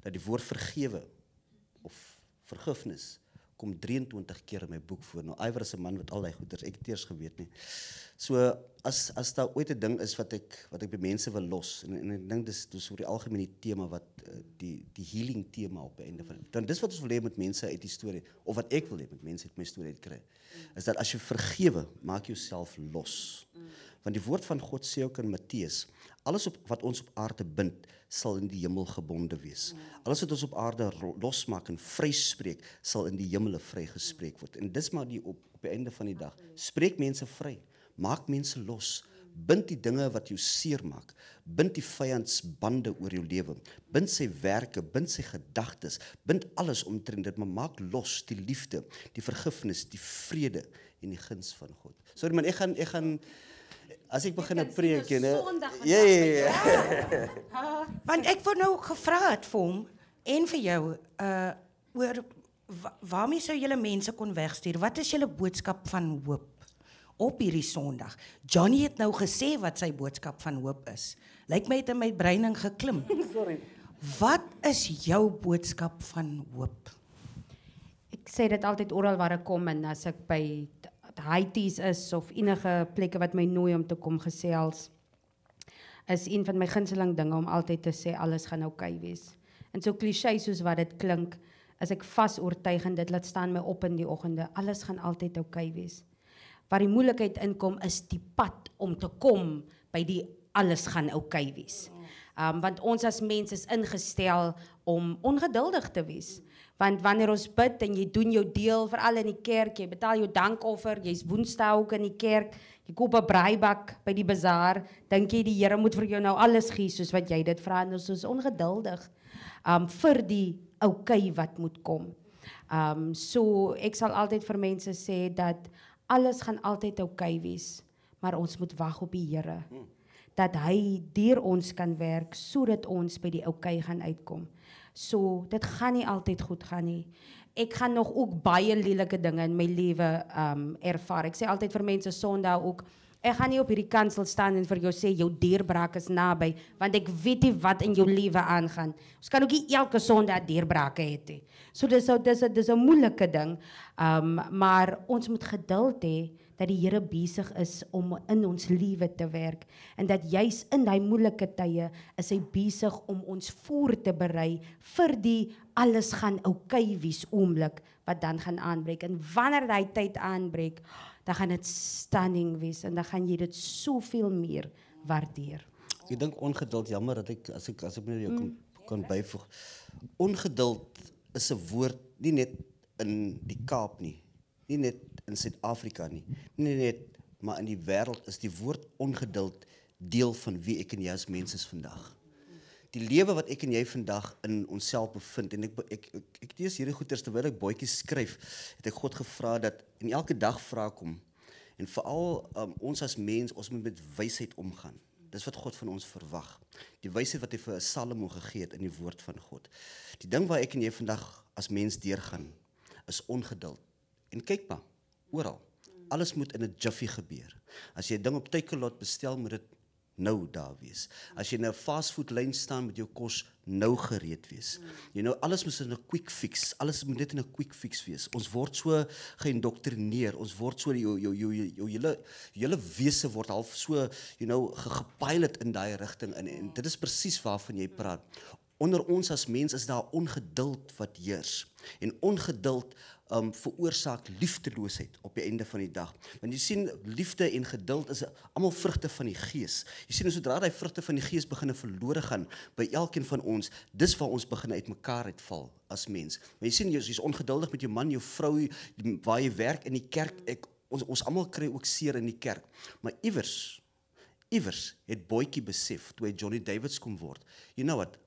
dat die woord vergewe of vergifnis kom 23 keer in my boek voor. Nou Iwer is 'n man wat al die goeders, ek het eers geweet nie. So as daar ooit 'n ding is wat ek by mense wil los, en ek dink dis oor die algemene tema wat die healing tema op die einde van dan dis wat ons wil hê met mense uit die storie, of wat ek wil hê met mense uit my storie uitkry, is dat as jy vergewe, maak jouself los. Want die woord van God sê ook in Matteus, alles wat ons op aarde bind, sal in die hemel gebonde wees. Alles wat ons op aarde losmaak en vryspreek, sal in die hemele vrygespreek word. En dis maar op die einde van die dag. Spreek mense vry, maak mense los, bind die dinge wat jou seer maak, bind die vyandsbande oor jou lewe, bind sy werke, bind sy gedagtes, bind alles omtrent dit, maar maak los die liefde, die vergifnis, die vrede en die guns van God. Sorry man, ek gaan as ek begin preek, Want ek wou nou gevra het vir hom en vir jou oor waarmee sou julle mense kon wegstuur? Wat is julle boodskap van hoop op hierdie Sondag? Johnny het nou gesê wat sy boodskap van hoop is. Lyk my het in my breining geklim. Sorry. Wat is jou boodskap van hoop? Ek sê dit altyd oral waar ek kom en as ek by Haities is of enige plekke wat my nooi om te kom gesels, is een van my gunsteling dinge om altyd te sê alles gaan oukei wees. En so cliché soos wat dit klink, is ek vas oortuig en dit laat staan my op in die oggende, alles gaan altyd oukei wees. Waar die moeilikheid inkom is die pad om te kom by die alles gaan oukei wees. Want ons as mens is ingestel om ongeduldig te wees. Want wanneer ons bid en jy doen jou deel, veral in die kerk, jy betaal jou dankoffer, jy's Woensdae ook in die kerk, jy koop 'n braaibak by die bazaar, dink jy die Here moet vir jou nou alles gee soos wat jy dit vra, en ons is ongeduldig vir die oukei wat moet kom. So ek sal altyd vir mense sê dat alles gaan altyd oukei wees, maar ons moet wag op die Here. Dat hy deur ons kan werk sodat ons by die oukei gaan uitkom. So dit gaan nie altyd goed gaan nie. Ek gaan nog ook baie lelike dinge in my lewe ervaar. Ek sê altyd vir mense Sondag ook, ek gaan nie op hierdie kansel staan en vir jou sê jou deurbraak is naby, want ek weet nie wat in jou lewe aangaan. Ons kan ook nie elke Sondag deurbrake hê nie. So dis 'n moeilike ding, maar ons moet geduld hê dat die Here besig is om in ons lewe te werk en dat juis in daai moeilike tye is hy besig om ons voor te berei vir die alles gaan oukei wees oomblik wat dan gaan aanbreek. En wanneer daai tyd aanbreek, dan gaan dit stunning wees en dan gaan jy dit soveel meer waardeer. Ek dink ongeduld, jammer dat as ek net jou kan byvoeg. Ongeduld is 'n woord nie net in die Kaap nie net in Suid-Afrika nie net, maar in die wêreld is die woord ongeduld deel van wie ek en jy as mens is vandag. Die lewe wat ek en jy vandag in onsself bevind, en ek lees hierdie goeters terwyl ek bootjies skryf, het ek God gevra dat en elke dag vra ek hom, en veral ons as mens, ons moet met wysheid omgaan. Dis wat God van ons verwag. Die wysheid wat hy vir Salomo gegee het in die woord van God. Die ding waar ek en jy vandag as mens deurgaan, is ongeduld. En kyk maar, oral. Alles moet in 'n jiffy gebeur. As jy 'n ding op Takealot bestel, moet dit nou daar wees. As jy in 'n fastfoodlyn staan, moet jou kos nou gereed wees. Jy nou, alles moet in 'n quick fix. Alles moet net in 'n quick fix wees. Ons word so geïndoktrineer. Ons word so jou hele wese word half so, gepilot in daai rigting in. En dit is presies waarvan jy praat. Onder ons as mens is daar ongeduld wat heers. En ongeduld veroorsaak liefdeloosheid op die einde van die dag. Want jy sien, liefde en geduld is almal vrugte van die Gees. Jy sien, sodra die vrugte van die Gees begin verlore gaan by elkeen van ons, dis waar ons begin uitmekaar uitval as mens. Maar jy sien, jy's ongeduldig met jou man, jou vrou, waar jy werk in die kerk. Ons almal kry ook seer in die kerk. Maar iewers het Boetjie besef, toe hy Johnny Davids kom word, you know what,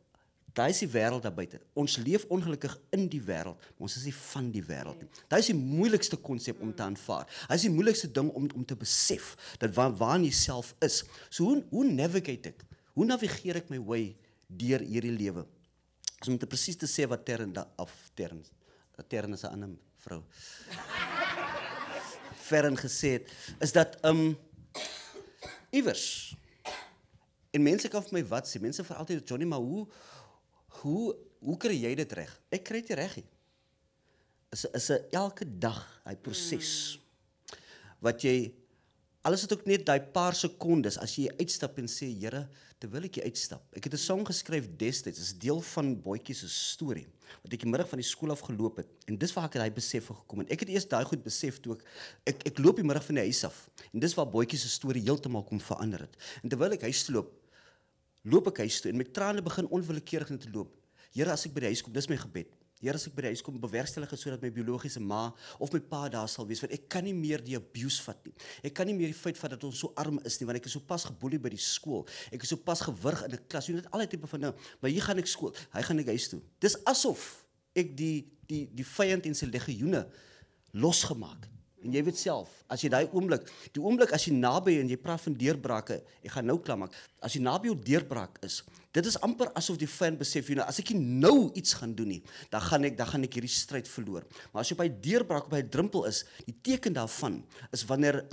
Daai is die wêreld daar buite. Ons leef ongelukkig in die wêreld, maar ons is nie van die wêreld nie. Daai is die moeilikste konsep om te aanvaar. Daai is die moeilikste ding om te besef dat waar jy self is. So hoe navigate ek? Hoe navigeer ek my way deur hierdie lewe? So om te presies te sê wat Tern is 'n ander vrou. Fern gesê het, is dat iewers. En mense kan vir my wat sê. Mense vra altyd, Johnny, maar hoe kry jy dit reg? Ek kry dit nie reg nie. Is 'n elke dag hy proses wat jy alles het ook net daai paar sekondes as jy uitstap en sê, Here, terwyl ek uitstap. Ek het 'n song geskryf destyds, is deel van Boetjie se storie wat ek die middag van die skool af geloop het. En dis waar ek daai besef gekom het. Ek het eers daai goed besef toe ek loop die middag van die huis af. En dis waar Boetjie se storie heeltemal kom verander het. En terwyl ek huis toe loop ek huis toe en met trane begin onwillekeurig net te loop. Here, as ek by die huis kom, dis my gebed. Here, as ek by die huis kom, bewerkstellig het sodat my biologiese ma of my pa daar sal wees, want ek kan nie meer die abuse vat nie. Ek kan nie meer die feit vat dat ons so arm is nie, want ek is so pas geboelie by die skool. Ek is so pas gewurg in 'n klas. Jy weet al die tipe van dinge, maar hier gaan ek skool, hy gaan ek huis toe. Dis asof ek die vyand en sy legioene losgemaak het. En jy weet self, as jy die oomblik as jy naby en jy praat van deurbrake, ek gaan nou klaar maak, as jy naby jou deurbraak is, dit is amper asof die vyand besef, as ek nou iets gaan doen nie, dan gaan ek hierdie stryd verloor. Maar as jy by deurbraak, op hy drempel is, die teken daarvan is wanneer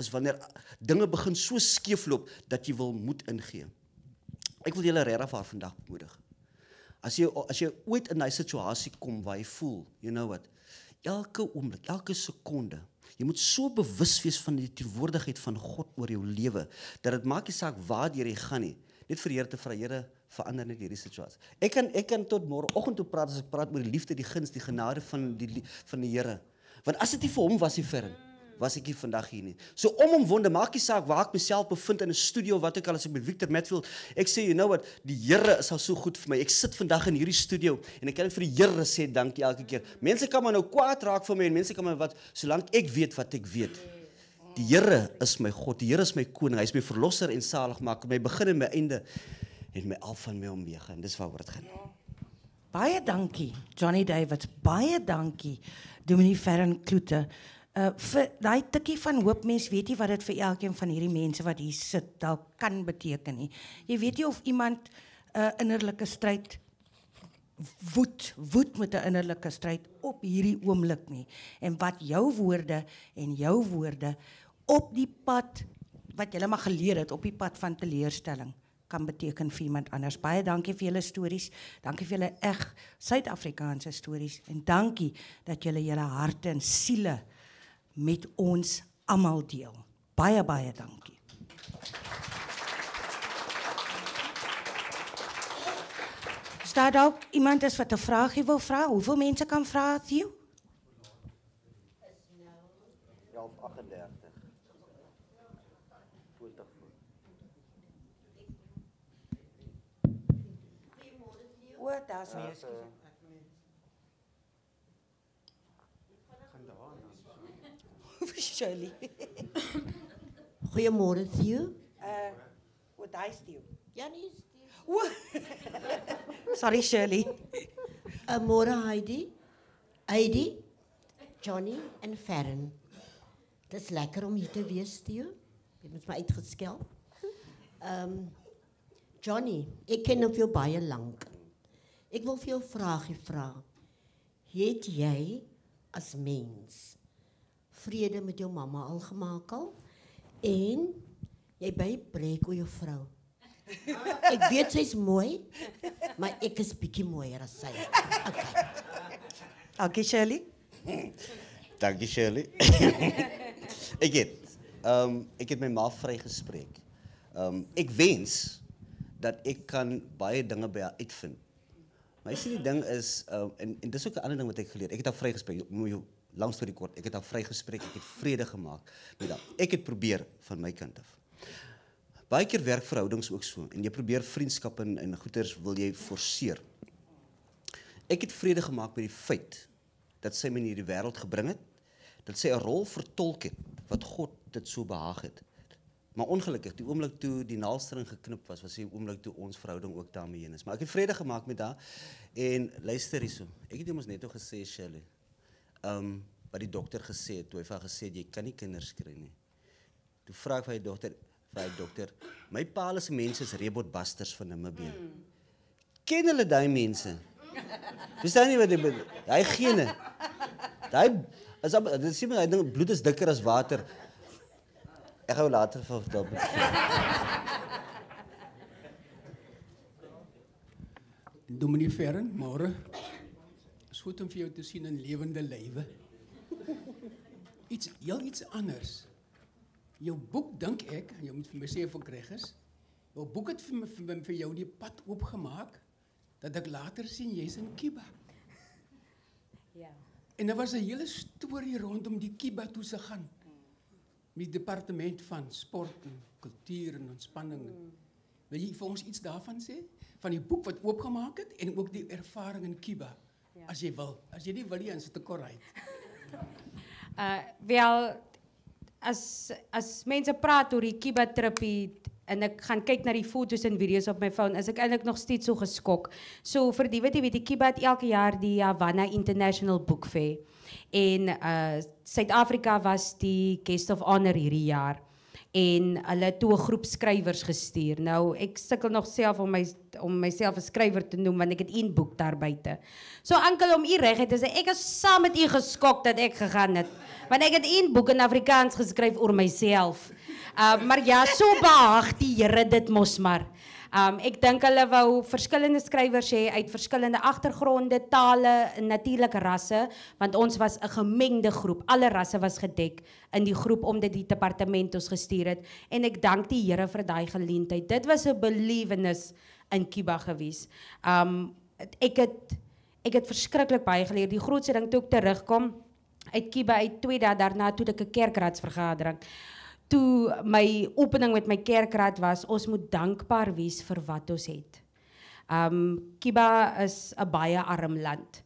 dinge begin so skeefloop, dat jy wil moed ingee. Ek wil julle regtig vir vandag bemoedig. As jy ooit in daai situasie kom waar jy voel, you know what, elke oomblik, elke sekonde, jy moet so bewus wees van die teenwoordigheid van God oor jou lewe, dat dit maak nie saak waartoe jy gaan nie, net vir Here te vra, Here, verander net hierdie situasie. Ek kan tot môreoggend toe praat, as ek praat oor die liefde, die guns, die genade van die Here. Want as dit nie vir hom was nie, Fern, was ek nie vandag hier nie. So omwonde, maak nie saak waar ek myself bevind in 'n studio, wat ook al, as ek met Victor Matfield, ek sê, you know what, die Here is al so goed vir my. Ek sit vandag in hierdie studio en ek kan vir die Here sê dankie elke keer. Mense kan maar nou kwaad raak vir my en mense kan maar wat, solank ek weet wat ek weet. Die Here is my God, die Here is my koning, hy is my verlosser en saligmaker, my begin en my einde en my alfa en my omega, en dis waaroor dit gaan. Baie dankie, Johnny Davids. Baie dankie, Dominee Fern Kloete. Vir daai tikkie van hoop, mens weet nie wat dit vir elkeen van hierdie mense wat hier sit dalk kan beteken nie. Jy weet nie of iemand 'n innerlike stryd woed met 'n innerlike stryd op hierdie oomblik nie. En wat jou woorde op die pad wat jy maar geleer het, op die pad van teleurstelling kan beteken vir iemand anders. Baie dankie vir julle stories. Dankie vir julle eg Suid-Afrikaanse stories en dankie dat julle julle harte en siele met ons almal deel. Baie dankie. Staat ook iemand is wat 'n vraagie wil vra? Hoeveel mense kan vra, Theo? 11:38. 20 voor. O, daar's nie. Shirley. Goeiemôre, Theo. Wat daai Theo? Ja, nee, O. Sorry, Shirley. môre Heidi, Johnny en Fern. Het is lekker om hier te wees, Theo. Je hebt me uitgeskel. Johnny, ik ken jou baie lang. Ik wil vir jou 'n vraagie vra. Het jy as mens vrede met jou mamma al gemaak al? En jy breek oor jou vrou. Ek weet sy's mooi, maar ek is bietjie mooier as sy. Okay. Dankie, Shirley. Dankie, Shirley. Ek het my ma vrygespreek. Ek wens dat ek kan baie dinge by haar uitvind. Maar jy sien die ding is, en dis ook 'n ander ding wat ek geleer. Ek het haar vrygespreek, moet jou lang storie kort. Ek het haar vrygespreek, ek het vrede gemaak met haar. Ek het probeer van my kant af. Baie keer werk verhoudings ook so, en jy probeer vriendskap en goeders wil jy forceer. Ek het vrede gemaak met die feit dat sy my in hierdie wêreld gebring het, dat sy 'n rol vertolk het wat God dit so behaag het. Maar ongelukkig, die oomblik toe die naaldstring geknip was die oomblik toe ons verhouding ook daarmee heen is. Maar ek het vrede gemaak met haar en luister hierso. Ek het mos net gesê, Shirley, wat die dokter gesê het, toe hy vir haar gesê het, jy kan nie kinders kry nie. Toe vra ek vir die dokter, my pa is mense is rebotbusters van Namibië. Ken hulle die mense? Verstaan nie wat ek bedoel? Hy gene. Dit sê my, hy dink bloed is dikker as water. Ek gaan later vertel. Dominee Ferren, môre. Is goed om vir jou te sien in lewende lywe. Iets anders. Jou boek, dink ek, jy moet vir my sê of ek reg is, jou boek het vir jou die pad oopgemaak, dat ek later sien, jy's in Kiba. Ja. En daar was 'n hele storie rondom die Kiba toe se gaan. Met die departement van sport en kultuur en ontspanning. Wil jy vir ons iets daarvan sê? Van die boek wat oopgemaak het en ook die ervaring in Kiba. Ja. As jy wil. As jy nie wil, dan sit ek korrek. Wel, as mense praat oor die Kiba tripie en ek gaan kyk na die foto's en video's op my phone, is ek eintlik nog steeds so geskok. So vir die wat jy weet, die Kiba het elke jaar die Havana International Book Fair. En Suid-Afrika was die guest of honor hierdie jaar. En hulle het toe 'n groep skrywers gestuur. Nou, ek sukkel nog self om myself 'n skrywer te noem, want ek het een boek daar buite. So, Ankel, om u reg het, ek is saam met u geskok dat ek gegaan het. Want ek het een boek in Afrikaans geskryf oor myself. Maar ja, so behaag die Here dit mos maar. Ek dink hulle wou verskillende skrywers hê uit verskillende agtergronde, tale en natuurlike rasse, want ons was 'n gemengde groep. Alle rasse was gedek in die groep omdat die departement ons gestuur het. En ek dank die Here vir daai geleentheid. Dit was 'n belewenis in Kiba gewees. Ek het verskriklik baie geleer. Die grootste ding toe ek terugkom uit Kiba uit 2 dae daarna toe ek 'n kerkraadsvergadering. Toe my opening met my kerkraad was, ons moet dankbaar wees vir wat ons het. Kiba is 'n baie arm land.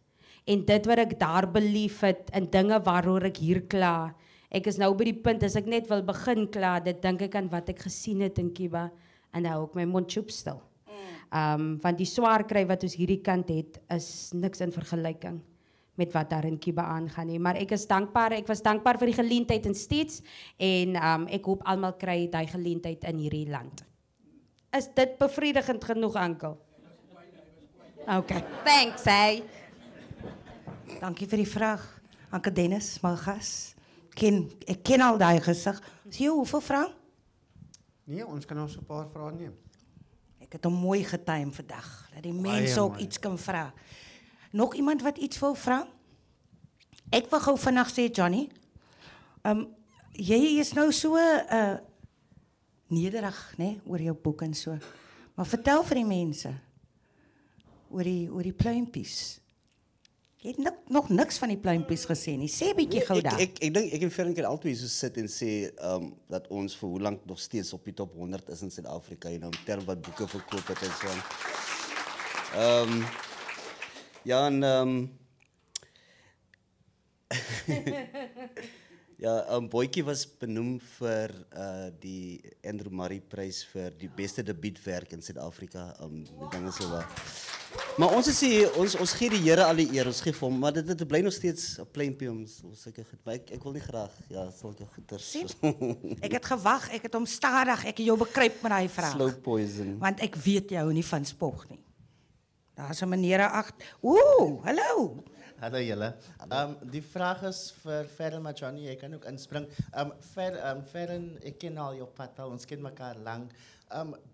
En dit wat ek daar beleef het, en dinge waaroor ek hier kla, ek is nou by die punt, as ek net wil begin kla, dit dink ek aan wat ek gesien het in Kiba, en nou hou ek my mond choep stil. Want die swaar kry wat ons hierdie kant het, is niks in vergelyking met wat daar in Kiba aangaan nie. Maar ek was dankbaar vir die geleentheid in steeds en ek hoop almal kry daai geleentheid in hierdie land. Is dit bevredigend genoeg, Ankel? Okay, thanks, hey. Dankie vir die vraag. Anke Dennis, my gas. Ek ken al daai gesig. Sien jy hoeveel vrae? Nee, ons kan ons 'n paar vrae neem. Ek het hom mooi getime vandag, dat die mense ook iets kan vra. Nog iemand wat iets wil vra? Ek wil gou vinnig sê, Johnny, jy is nou so nederig, né, oor jou boek en so. Maar vertel vir die mense oor die pluimpies. Jy het nog niks van die pluimpies gesê nie. Sê 'n bietjie gou daar. Ek dink ek en Ferren kan altyd so sit en sê dat ons vir hoe lank nog steeds op die top 100 is in Suid-Afrika en in terme wat boeke verkoop het en so aan. Ja, en ja, Boytjie was benoem vir die Andrew Murray prys vir die beste debuutwerk in Suid-Afrika. Dinge so waar. Maar ons is hier, ons gee die Here al die eer, ons gee vir hom, maar dit bly nog steeds 'n pleintjie om sulke goed. Maar ek wil nie graag sulke goeters. Ek het gewag, ek het hom stadig, ek het jou bekruip met daai vraag. Slow poison. Want ek weet jy hou nie van spog nie. Daar's 'n meneer agter. Ooh, hallo. Hallo julle. Die vraag is vir Ferren, maar Johnny, jy kan ook inspring. Ferren, ek ken al jou pad al, ons ken mekaar lank.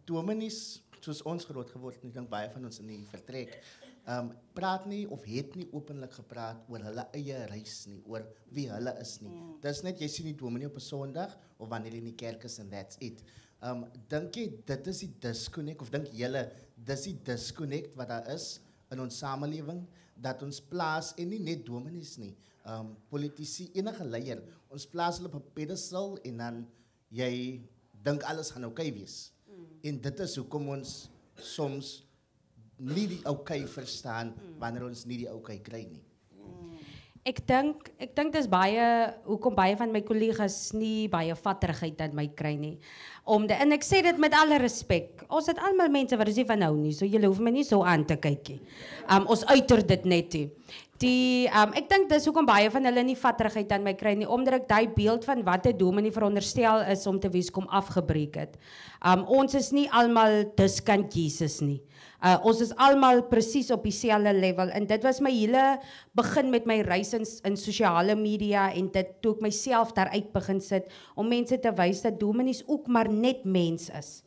Dominees, soos ons groot geword het, ek dink baie van ons in die vertrek, praat nie of het nie openlik gepraat oor hulle eie reis nie, oor wie hulle is nie. Dis net, jy sien die dominee op 'n Sondag, of wanneer jy in die kerk is, and that's it. Dink jy, dit is die disconnect, of dink julle, dis die disconnect wat daar is in ons samelewing, dat ons plaas, en nie net dominees nie, politici, enige leier, ons plaas hulle op 'n pedestal, en dan jy dink alles gaan oukei wees. En dit is hoekom ons soms nie die oukei verstaan, wanneer ons nie die oukei kry nie. Ek dink dis baie hoekom baie van my kollegas nie baie vatterigheid aan my kry nie. En ek sê dit met alle respek. Ons het almal mense wat ons nie van hou nie, so julle hoef my nie so aan te kyk nie. Ons uiter dit net nie. Ek dink dis hoekom baie van hulle nie vatterigheid aan my kry nie, omdat ek daai beeld van wat 'n dominee veronderstel is om te wees kom afgebreek het. Ons is nie almal diskant Jesus nie. Ons is almal presies op dieselfde level en dit was my hele begin met my reis in sosiale media en dit toe ek myself daaruit begin sit om mense te wys dat dominees ook maar net mens is.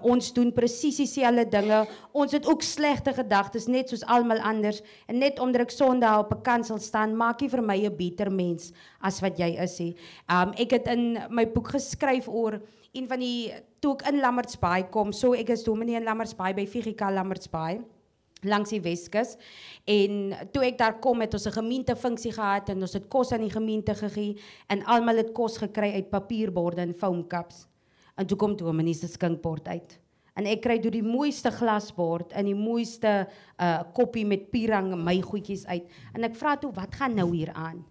Ons doen presies dieselfde dinge. Ons het ook slegte gedagtes net soos almal anders en net omdat ek Sondag op 'n kansel staan maak nie vir my 'n beter mens as wat jy is nie. Ek het in my boek geskryf oor een van die toe ek in Lammertsbaai kom, so ek is dominee in Lammertsbaai by VGK Lammertsbaai langs die Weskus en toe ek daar kom het ons 'n gemeentefunksie gehad en ons het kos aan die gemeente gegee en almal het kos gekry uit papierborde en foamcups en toe kom dominee se skinkbord uit en ek kry deur die mooiste glasbord en die mooiste koppie met pirang my goedjies uit en ek vra toe wat gaan nou hier aan.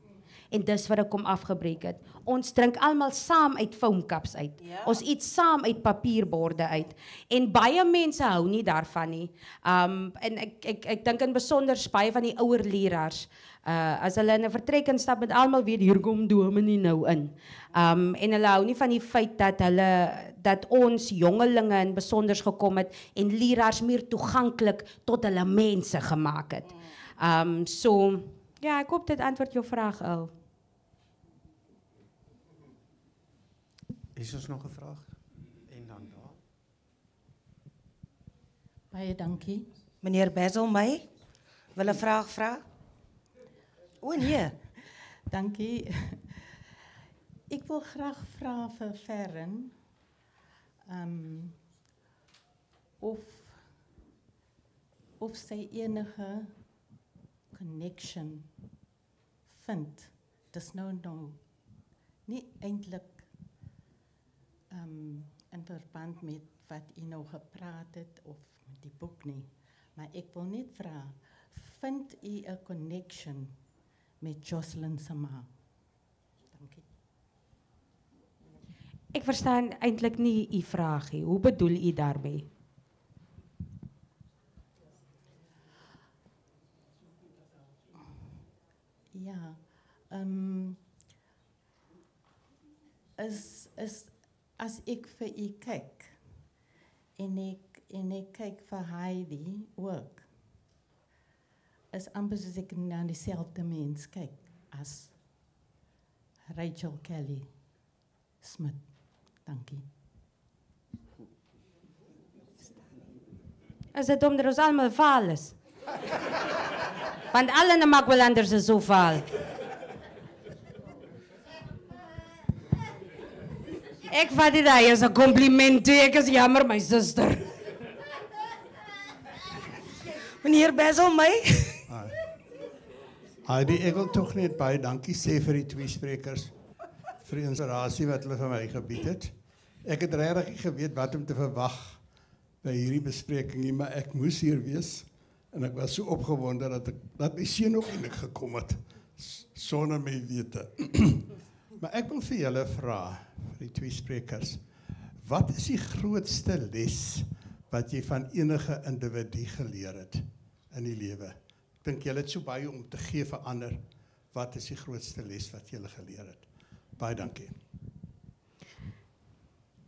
En dis wat ek kom afgebreek het. Ons drink almal saam uit foamcups uit. Ja. Ons eet saam uit papierborde uit. En baie mense hou nie daarvan nie. En ek dink in besonder baie van die ouer leraars, as hulle in 'n vertrek instap met almal weet hier kom dominee nou in. En hulle hou nie van die feit dat ons jongelinge in besonders gekom het en leraars meer toeganklik tot hulle mense gemaak het. So ja, ek hoop dit antwoord jou vraag al. Is ons nog 'n vraag? En dan daar. Baie dankie. Meneer Basil May, wil 'n vraag vra? O nee. Dankie. Ek wil graag vra vir Ferren of sy enige connection vind. Dis nou nie eintlik in verband met wat u nou gepraat het of met die boek nie. Maar ek wil net vra, vind u 'n connection met Jocelyn se ma? Dankie. Ek verstaan eintlik nie u vraag nie. Hoe bedoel u daarmee? Ja, as ek vir u kyk en ek kyk vir Heidi ook, is amper soos ek na dieselfde mens kyk as Rachel Kelly Smith. Dankie. Is dit omdat ons almal vaal is? Want alle maak wel anders is so vaal. Ek vat dit as 'n compliment. Ek is jammer my suster. Meneer Basil May. Heidi, ek wil tog net baie dankie sê vir die twee sprekers vir die inspirasie wat hulle vir my gebied het. Ek het regtig nie geweet wat om te verwag by hierdie bespreking nie, maar ek moes hier wees en ek was so opgewonde dat my seun nog eintlik gekom het sonder my wete. Maar ek wil vir julle vra, vir die twee sprekers, wat is die grootste les wat jy van enige individu geleer het in die lewe? Ek dink julle het so baie om te gee vir ander. Wat is die grootste les wat julle geleer het? Baie dankie.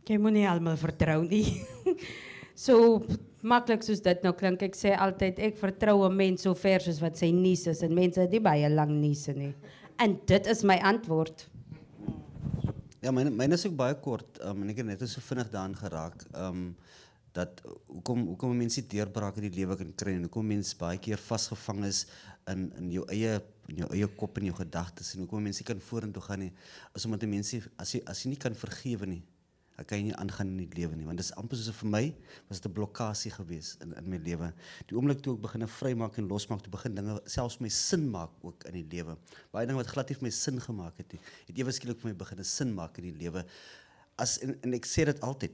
Jy moet nie almal vertrou nie. So maklik soos dit nou klink, ek sê altyd ek vertrou 'n mens so ver soos wat sy nuus is en mense het nie baie lank nuuse nie. En dit is my antwoord. Ja, myne is ook baie kort. En ek het net so vinnig daaraan geraak. Dat hoekom mense deurbraak in die lewe kan kry en hoekom mense baie keer vasgevang is in jou eie kop en jou gedagtes en hoekom mense kan vorentoe gaan nie, is omdat mense as jy nie kan vergewe nie, dan kan jy nie aangaan in die lewe nie, want dis amper soos vir my was dit 'n blokkasie gewees in my lewe. Die oomblik toe ek begin vrymaak en losmaak, toe begin dinge selfs my sin maak ook in die lewe. Baie dinge wat glad nie vir my sin gemaak het ewe skielik vir my begin sin maak in die lewe. En ek sê dit altyd,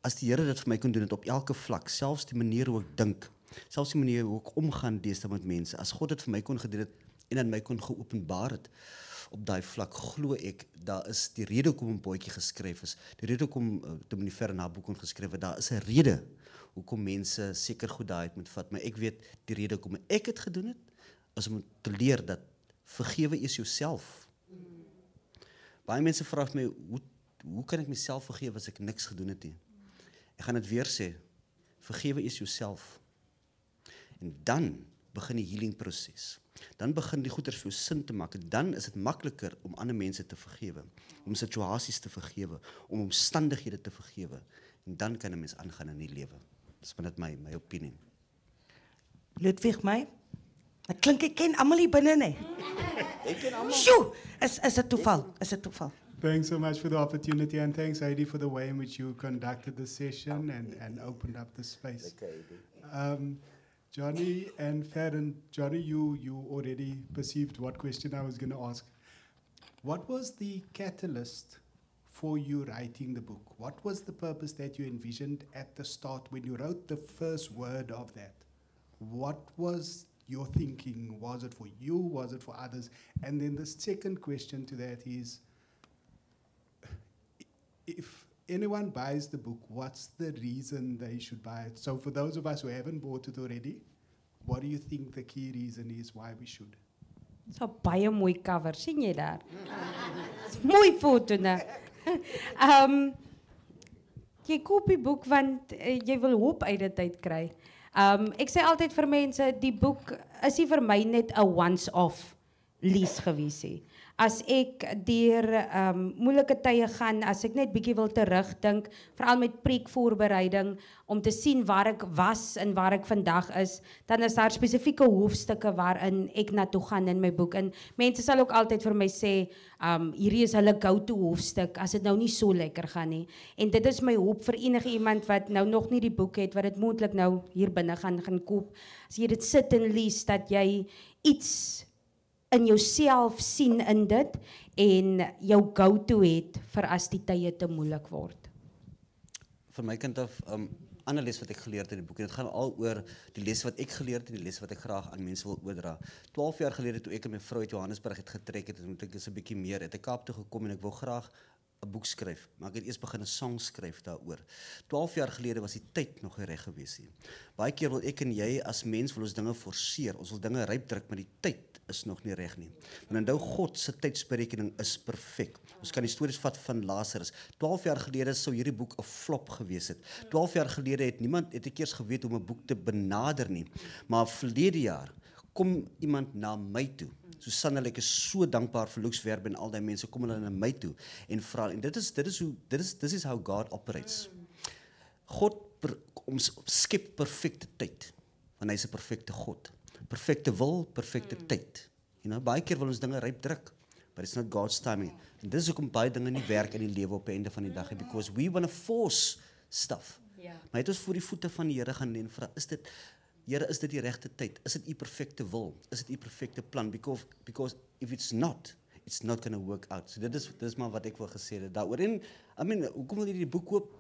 as die Here dit vir my kon doen, het op elke vlak, selfs die manier hoe ek dink, selfs die manier hoe ek omgaan deesdae met mense, as God dit vir my kon gedoen het, en aan my kon geopenbaar het op daai vlak, glo ek, daar is die rede hoekom 'n bootjie geskryf is, die rede hoekom Dominee Ferren na boek kon geskryf het, daar is 'n rede hoekom mense seker goed daai moet vat, maar ek weet die rede hoekom ek het gedoen het, is om te leer dat vergewe is jouself. Baie mense vra my, hoe kan ek myself vergewe as ek niks gedoen het nie? Ek gaan dit weer sê, vergewe is jouself. En dan begin die healing proses. Dan begin die goeders vir jou sin te maak. En dan is dit makliker om ander mense te vergewe, om situasies te vergewe, om omstandighede te vergewe. En dan kan 'n mens aangaan in die lewe. Dis net my opinie. Ludwig my. Dit klink ek ken almal hier binne nie. Ek ken almal. Sjoe, is dit toeval? Is dit toeval? Thanks so much for the opportunity, and thanks, Heidi, for the way in which you conducted the session and opened up the space. Johnny and Ferren, Johnny, you already perceived what question I was going to ask. What was the catalyst for you writing the book? What was the purpose that you envisioned at the start when you wrote the first word of that? What was your thinking? Was it for you? Was it for others? And then the second question to that is, if anyone buys the book, what's the reason they should buy it? So for those of us who haven't bought it already, what do you think the key reason is why we should? So baie mooi cover, sien jy daar? Dis mooi foto, né? Jy koop die boek want jy wil hoop uit dit uit kry. Ek sê altyd vir mense, die boek is nie vir my net 'n once-off lease gewees nie. As ek deur moeilike tye gaan, as ek net bietjie wil terugdink, veral met preekvoorbereiding, om te sien waar ek was en waar ek vandag is, dan is daar spesifieke hoofstukke waarin ek na toe gaan in my boek. En mense sal ook altyd vir my sê, hierdie is hulle go-to hoofstuk, as dit nou nie so lekker gaan nie. En dit is my hoop vir enige iemand wat nou nog nie die boek het, wat dit moontlik nou hier binne gaan koop. As jy dit sit en lees, dat jy iets in jouself sien in dit en jou go-to het vir as die tye te moeilik word. Van my kant af, ander les wat ek geleer het in die boek, en dit gaan al oor die les wat ek geleer het en die les wat ek graag aan mense wil oordra. 12 jaar gelede toe ek en my vrou uit Johannesburg het getrek het, moet ek eens 'n bietjie meer, het ek Kaap toe gekom en ek wou graag 'n boek skryf, maar ek het eers begin 'n song skryf daaroor. 12 jaar gelede was die tyd nog nie reg gewees nie. Baie keer wil ek en jy as mens wil ons dinge forceer, ons wil dinge ryp druk, maar die tyd is nog nie reg nie. Want onthou, God se tydsberekening is perfek. Ons kan die stories vat van Lazarus. 12 jaar gelede sou hierdie boek 'n flop gewees het. 12 jaar gelede het niemand eers geweet hoe om 'n boek te benader nie. Maar verlede jaar kom iemand na my toe. Susanna, ek is so dankbaar vir Lux Verbe en al die mense kom hulle na my toe en vra, en this is how God operates. God skep perfekte tyd, want hy's 'n perfekte God. Perfekte wil, perfekte tyd. You know, baie keer wil ons dinge ryp druk, but it's not God's timing. En dis hoekom baie dinge nie werk in die lewe op die einde van die dag, because we want to force stuff. Maar het ons voor die voete van die Here gaan en vra, Here, is dit die regte tyd? Is dit u perfekte wil? Is dit u perfekte plan? Because if it's not going to work out. So dit is maar wat ek wil gesê het daaroor. En I mean, hoekom wil jy die boek koop?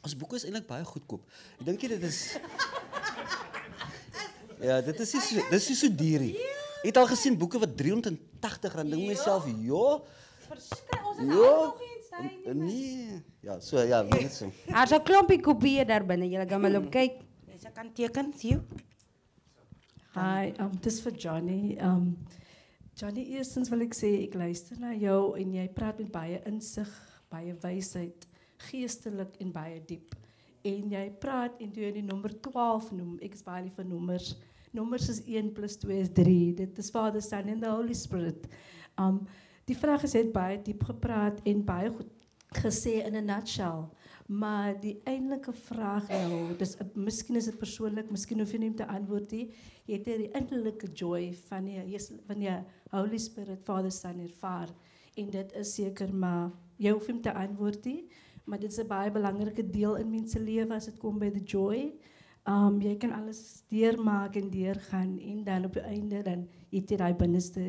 Ons boeke is eintlik baie goedkoop. Ek dink dit is ja, dit is nie so duur nie. Ek het al gesien boeke wat R380, dink myself, Ons het nog eens nee. Ja, so ja, net so. Daar's 'n klompie kopieë daar binne. Julle kan maar op kyk. Jy kan teken, sien. Hi, dis vir Johnny. Johnny, eerstens wil ek sê ek luister na jou en jy praat met baie insig, baie wysheid, geestelik en baie diep. En jy praat en toe jy die nommer 12 noem, ek is baie lief vir nommers. Nommers is 1 + 2 is 3. Dit is Father, Son en the Holy Spirit. Die vraag is, het baie diep gepraat en baie goed gesê in 'n nutshell. Maar die eintlike vraag nou, miskien is dit persoonlik, miskien hoef jy nie om te antwoord nie. Jy het die innerlike joy van die Holy Spirit, Father, Son ervaar. En dit is seker, maar jy hoef nie om te antwoord nie. Maar dit is 'n baie belangrike deel in mense lewe as dit kom by die joy. Jy kan alles deurmaak en deurgaan en dan op die einde dan het jy daai binneste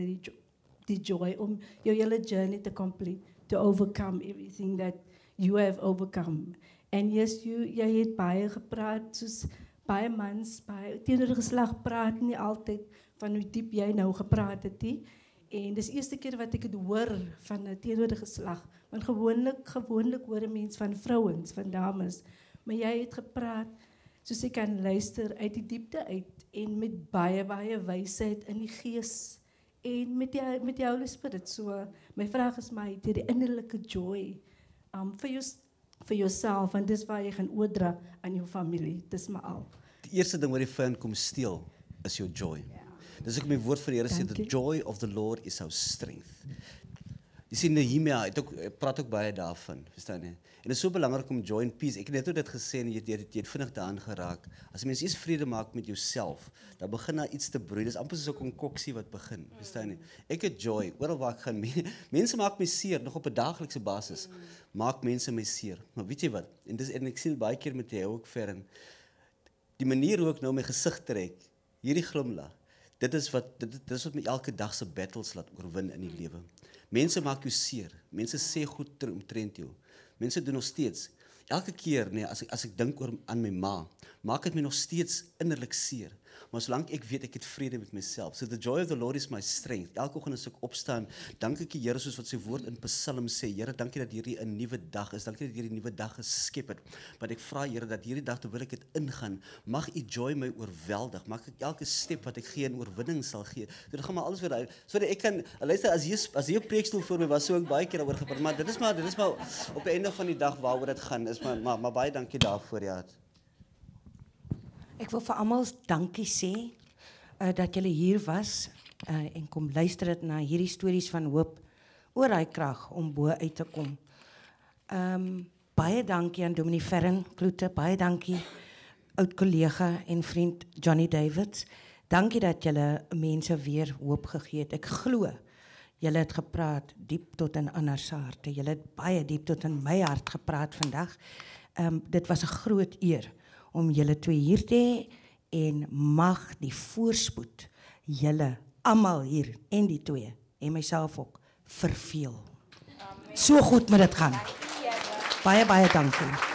die joy om jou hele journey te complete, to overcome everything that you have overcome. En yes, jy het baie gepraat, soos baie mans, baie teenoor die geslag praat nie altyd van hoe diep jy nou gepraat het nie. En dis eerste keer wat ek dit hoor van 'n teenoor die geslag. Want gewoonlik hoor 'n mens van vrouens, van dames, maar jy het gepraat soos ek kan luister uit die diepte uit en met baie wysheid in die gees en met die Holy Spirit. So my vraag is my deur die innerlike joy vir jouself, want dis waar jy gaan oordra aan jou familie. Dis maar al. Die eerste ding wat die vyand kom steel is jou joy. Dis ook my woord vir die Here sê, the joy of the Lord is our strength. Jy sien Nehemia praat ook baie daarvan, verstaan jy? En dit is so belangrik om joy and peace. Ek het net ook dit gesê en jy het vinnig daaraan geraak. As mens iets vrede maak met jouself, dan begin daar iets te broei. Dis amper soos 'n konkoksie wat begin, verstaan jy? Ek het joy oral waar ek gaan. Mense maak my seer nog op 'n daaglikse basis. Maak mense my seer. Maar weet jy wat? En ek sien baie keer met jou ook Fern. Die manier hoe ek nou my gesig trek, hierdie glimlag. Dit is wat my elke dag se battles laat oorwin in die lewe. Mense maak jou seer. Mense sê goed omtrent jou. Mense doen nog steeds. Elke keer, as ek dink aan my ma, maak dit my nog steeds innerlik seer. Maar solank ek weet ek het vrede met myself. So the joy of the Lord is my strength. Elke oggend as ek opstaan, dank ek die Here soos wat sy woord in Psalm sê. Here, dankie dat hierdie 'n nuwe dag is. Dankie dat hierdie nuwe dag geskep het. Want ek vra Here dat hierdie dag terwyl ek dit ingaan, mag u joy my oorweldig. Mag ek elke stap wat ek gee in oorwinning sal gee. Dit gaan maar alles weer uit. Sodat ek kan luister as jy 'n preekstoel voor my was, so ek baie keer daaroor gepraat, maar dit is maar op die einde van die dag waaroor dit gaan. Is maar baie dankie daarvoor, ja. Ek wil vir almal dankie sê dat julle hier was en kom luister dit na hierdie stories van hoop oor hy krag om bo uit te kom. Baie dankie aan Dominee Ferren Kloete, baie dankie oud kollega en vriend Johnny Davids. Dankie dat julle mense weer hoop gegee het. Ek glo julle het gepraat diep tot in ander se harte. Julle het baie diep tot in my hart gepraat vandag. Dit was 'n groot eer om julle twee hier te hê en mag die voorspoed julle almal hier en die twee en myself ook verveel. So goed moet dit gaan. Baie dankie.